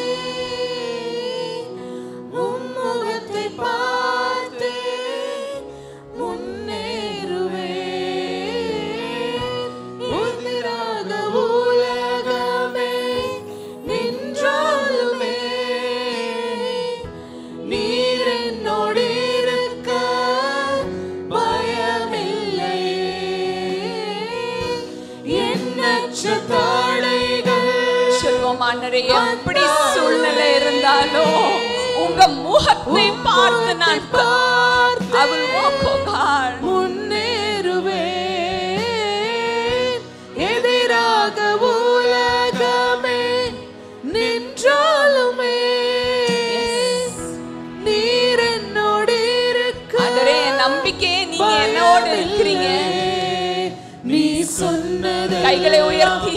பேசுவோம் ஆண்டவரே. எப்படி சூழ்நிலை இருந்தாலும் உங்க முகத்தை பார்த்து நான் முன்னேறுவேன். எதிராக உலகமே நின்றாலுமே நீர் என்னோடு இருக்க. ஆண்டவரே, நம்பிக்கையே நீங்க என்னோடு இருக்கிறீங்க. நீ சொன்னது கைகளை உயர்த்தி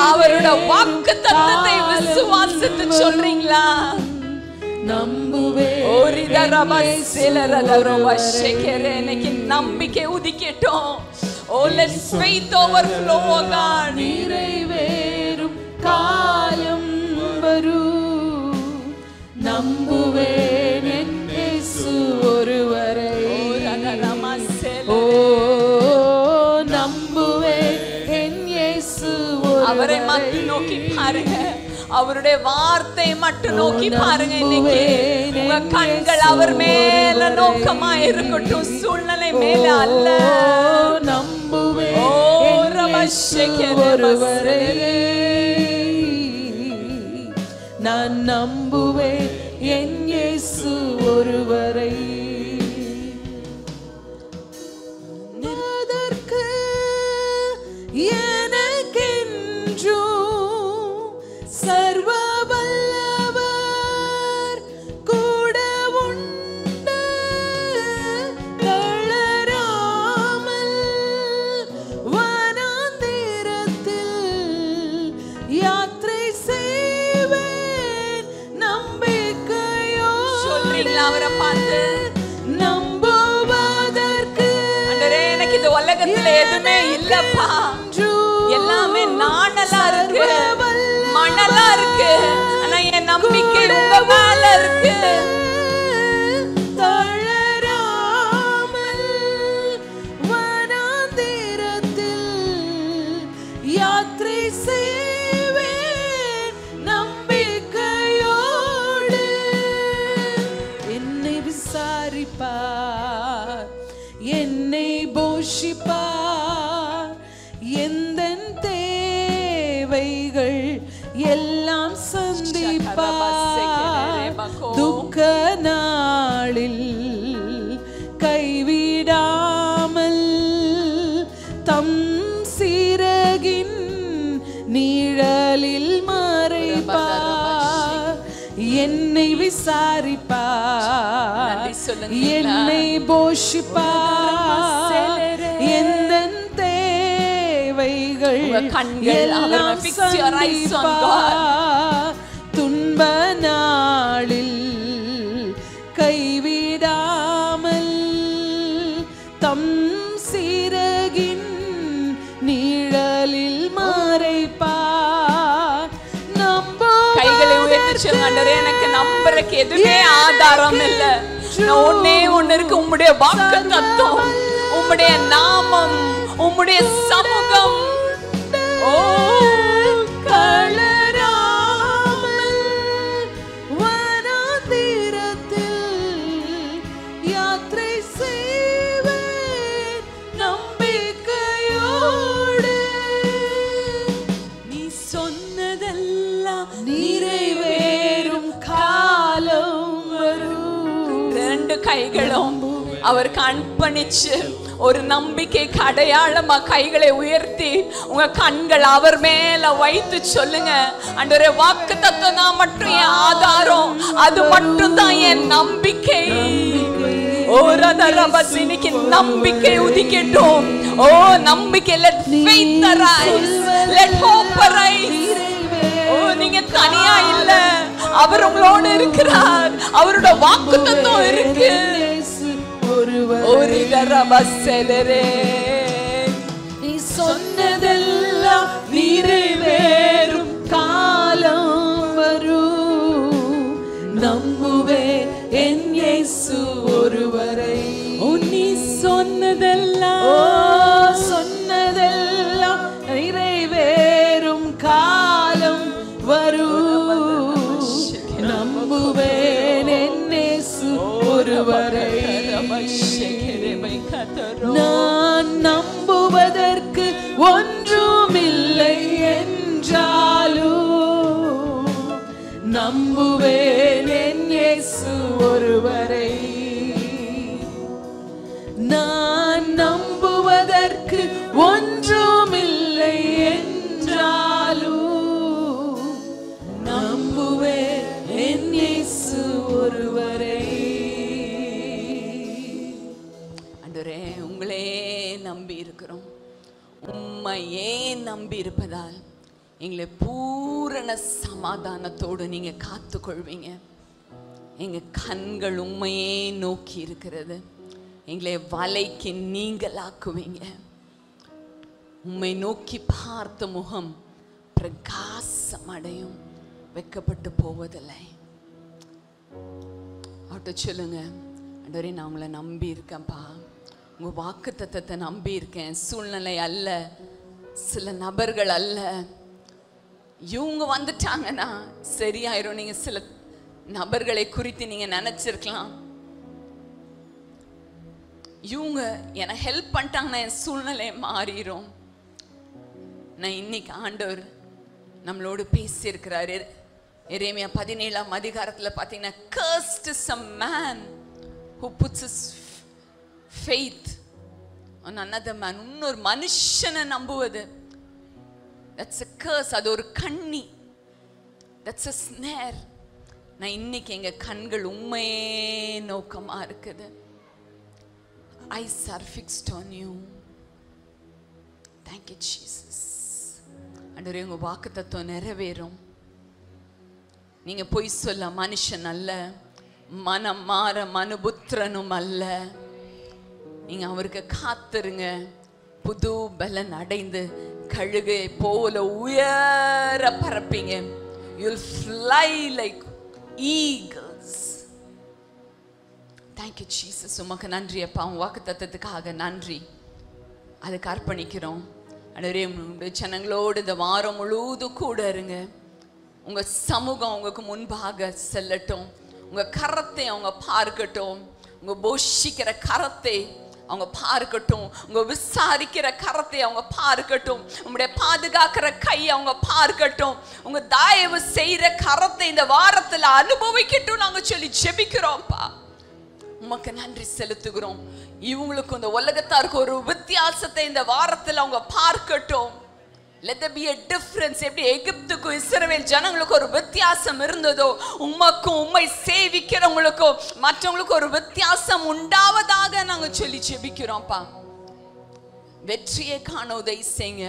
அவரோட வாக்குத்தத்தத்தை விசுவாசித்து சொல்றீங்களா? நம்புவே இன்னைக்கு நம்பிக்கை உதிக்கட்டும். Oh, let faith overflow, oh God. நிறைவேறும் காலம் வரும். நம்புவேன் என் இயேசு ஒருவரை. ஓ நம்புவேன் என் இயேசு அவரை மட்டும் நோக்கி பாருங்க. அவருடைய வார்த்தை மட்டும் நோக்கி பாருங்க. இன்னைக்கு உங்க கண்கள் அவர் மேல நோக்கமா இருக்கட்டும், சூழ்நிலை மேல அல்ல. நம்புவேன் ஒருவரை. நான் நம்புவேன் என் இயேசு ஒருவரை. அதற்கு எனக்கென்றும் சர்வ வல்லவர் கூட உண்டு. தளராமல் வனாந்திரத்தில் யாத்திரை செய்வேன் நம்பிக்கையோடு. சொல்றீங்களா அவரை பார்த்து? நம்புவதற்கு ஆண்டவரே, எனக்கு இந்த உலகத்துல எதுவுமே இல்லப்பா, எல்லாமே நாணலா இருக்கு, மணலா இருக்கு. ஆனா என் நம்பிக்கை உங்க மேல இருக்கு. தளராமல் வனாந்திரத்தில் யாத்திரை செய்வேன் நம்பிக்கையோடு. என்னை விசாரிப்பார், என்னை போஷிப்பார், எந்தன் தேவைகள் எல்லாம் சந்திப்பார். துக்க நாளில் கைவிடாமல் தம் சிறகின் நிழலில் மறைப்பார். என்னை விசாரிப்பார், என்னை போஷிப்பார், எந்தன் தேவைகள் எல்லாம் சந்திப்பார். துன்ப நாளில் கைவிடாமல் தம் சிறகின் நிழலில் மறைப்பார். கைகளை உயர்த்தி ஆண்டவரே, எனக்கு நம்புறதுக்கு எதுவுமே ஆதாரம் இல்ல. நான் ஒண்ணே ஒண்ணு இருக்கு, உம்முடைய வாக்குத்தத்தம், உம்முடைய நாமம், உம்முடைய சமூகம். ஓ தளராமல் வனாந்திரத்தில் யாத்திரை செய்வேன் நம்பிக்கையோடு. நீ சொன்னதெல்லாம் நிறைவேறும் காலம் வரும். ரெண்டு கைகளும் அவருக்கு அர்ப்பணிச்சு ஒரு நம்பிக்கை அடையாளமா கைகளை உயர்த்தி உங்க கண்கள் அவர் மேல வைத்து சொல்லுங்க, ஆண்டவரே, வாக்குத்தத்தம் தான் மட்டும் என் ஆதாரம், அது மட்டும் தான் என் நம்பிக்கை. இன்னைக்கு நம்பிக்கை உதிக்கட்டும். ஓ நம்பிக்கை, let faith arise, let hope arise. ஓ நீங்க தனியா இல்ல, அவர் உங்களோடு இருக்கிறார், அவரோட வாக்குத்தத்தம் இருக்கு. நீ சொன்னதெல்லாம் நிறைவேறும் காலம் வரும். நம்புவேன் என் இயேசு ஒருவரை. நீ சொன்னதெல்லாம், சொன்னதெல்லாம் நிறைவேறும் காலம் வரும். நம்புவேன் என் இயேசு ஒருவரை. நான் நம்புவதற்கு ஒன்றுமில்லை என்றாலும் நம்புவேன் என் இயேசு ஒருவரை. நான் நம்புவதற்கு ஒன்றுமில்லை என்றாலும் நம்புவேன் என் இயேசு ஒருவரை. ஆண்டவரே, உங்களே நம்பி இருக்கிறோம். உம்மையே நம்பி இருப்பதால் எங்களை பூரண சமாதானத்தோடு நீங்க காத்துக்கொள்வீங்க. எங்க கண்கள் உம்மையே நோக்கி இருக்கிறது. எங்களை வலைக்கு நீங்களாக்குவீங்க. உம்மை நோக்கி பார்த்த முகம் பிரகாசம் அடையும், வெட்கப்பட்டு போவதில்லை. அவட்ட சொல்லுங்க, ஆண்டவரே நான் உங்களை நம்பி இருக்கேன்ப்பா, உங்க வாக்குத்தத்தத்தை நம்பி இருக்கேன். சூழ்நிலை அல்ல, சில நபர்கள் அல்ல. இவங்க வந்துட்டாங்கன்னா சரியாயிரும். நீங்க சில நபர்களை குறித்து நீங்க நினைச்சிருக்கலாம், இவங்க எனக்கு ஹெல்ப் பண்ணிட்டாங்கன்னா என் சூழ்நிலை மாறிடும். நான் இன்னைக்கு ஆண்டவர் நம்மளோடு பேசியிருக்கிறாரு. எரேமியா 17ஆம் அதிகாரத்தில் பார்த்தீங்கன்னா, cursed is a man who puts his faith on another man. இன்னொரு மனுஷனை நம்புவது, that's a curse. அது ஒரு கண்ணி, that's a snare. நான் இன்னைக்கு எங்க கண்கள் உண்மையே நோக்கமா இருக்குது. Eyes are fixed on you. Thank you Jesus. ஆண்டவரே, உங்க வாக்குத்தத்தம் நிறைவேறும். நீங்க பொய் சொல்ல மனுஷன் அல்ல, மனம் மாற மனுபுத்திரனும் அல்ல. நீங்க அவருக்கு காத்துருங்க. புது பலன் அடைந்து கழுகை போல உயர பறப்பீங்க. You'll fly like eagles. Thank you Jesus. உமக்கு நன்றி அப்பா, உன் வாக்குத்தத்தத்துக்காக நன்றி. அதுக்கு அர்ப்பணிக்கிறோம். ஆண்டவரே, உங்களுடைய ஜனங்களோடு இந்த வாரம் முழுவதும் கூட இருங்க. உங்க சமூகம் உங்களுக்கு முன்பாக செல்லட்டும். உங்க கரத்தை அவங்க பார்க்கட்டும். உங்க போஷிக்கிற கரத்தை அவங்க பார்க்கட்டும். உங்க விசாரிக்கிற கரத்தை அவங்க பார்க்கட்டும். உங்களுடைய பாதுகாக்கிற கையை அவங்க பார்க்கட்டும். உங்க தயவு செய்யற கரத்தை இந்த வாரத்துல அனுபவிக்கட்டும் நாங்க சொல்லி ஜெபிக்கிறோம்ப்பா. உமக்கு நன்றி செலுத்துகிறோம். இவங்களுக்கு இந்த உலகத்தாருக்கு ஒரு வித்தியாசத்தை இந்த வாரத்துல அவங்க பார்க்கட்டும். Let there be a difference. எப்படி எகிப்துக்கும் இஸ்ரவேல் ஜனங்களுக்கு ஒரு வித்தியாசம் இருந்ததோ, உமக்கும் உம்மை சேவிக்கிறவங்களுக்கும் மற்றவங்களுக்கும் ஒரு வித்தியாசம் உண்டாவதாக நாங்க சொல்லி ஜெபிக்கிறோம்ப்பா. வெற்றியை காண உதவி செய்யுங்க.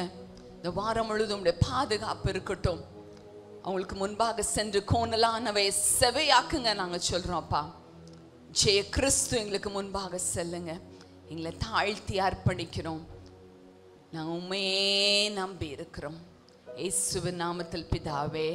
இந்த வாரம் முழுவதும் பாதுகாப்பு இருக்கட்டும். அவங்களுக்கு முன்பாக சென்று கோணலானவை செவையாக்குங்க நாங்க சொல்றோம்ப்பா. ஜெய கிறிஸ்து எங்களுக்கு முன்பாக செல்லுங்க. எங்களை தாழ்த்தி அர்ப்பணிக்கிறோம். நாங்கள் உண்மையே நம்பி இருக்கிறோம். இயேசுவின் நாமத்தில் பிதாவே.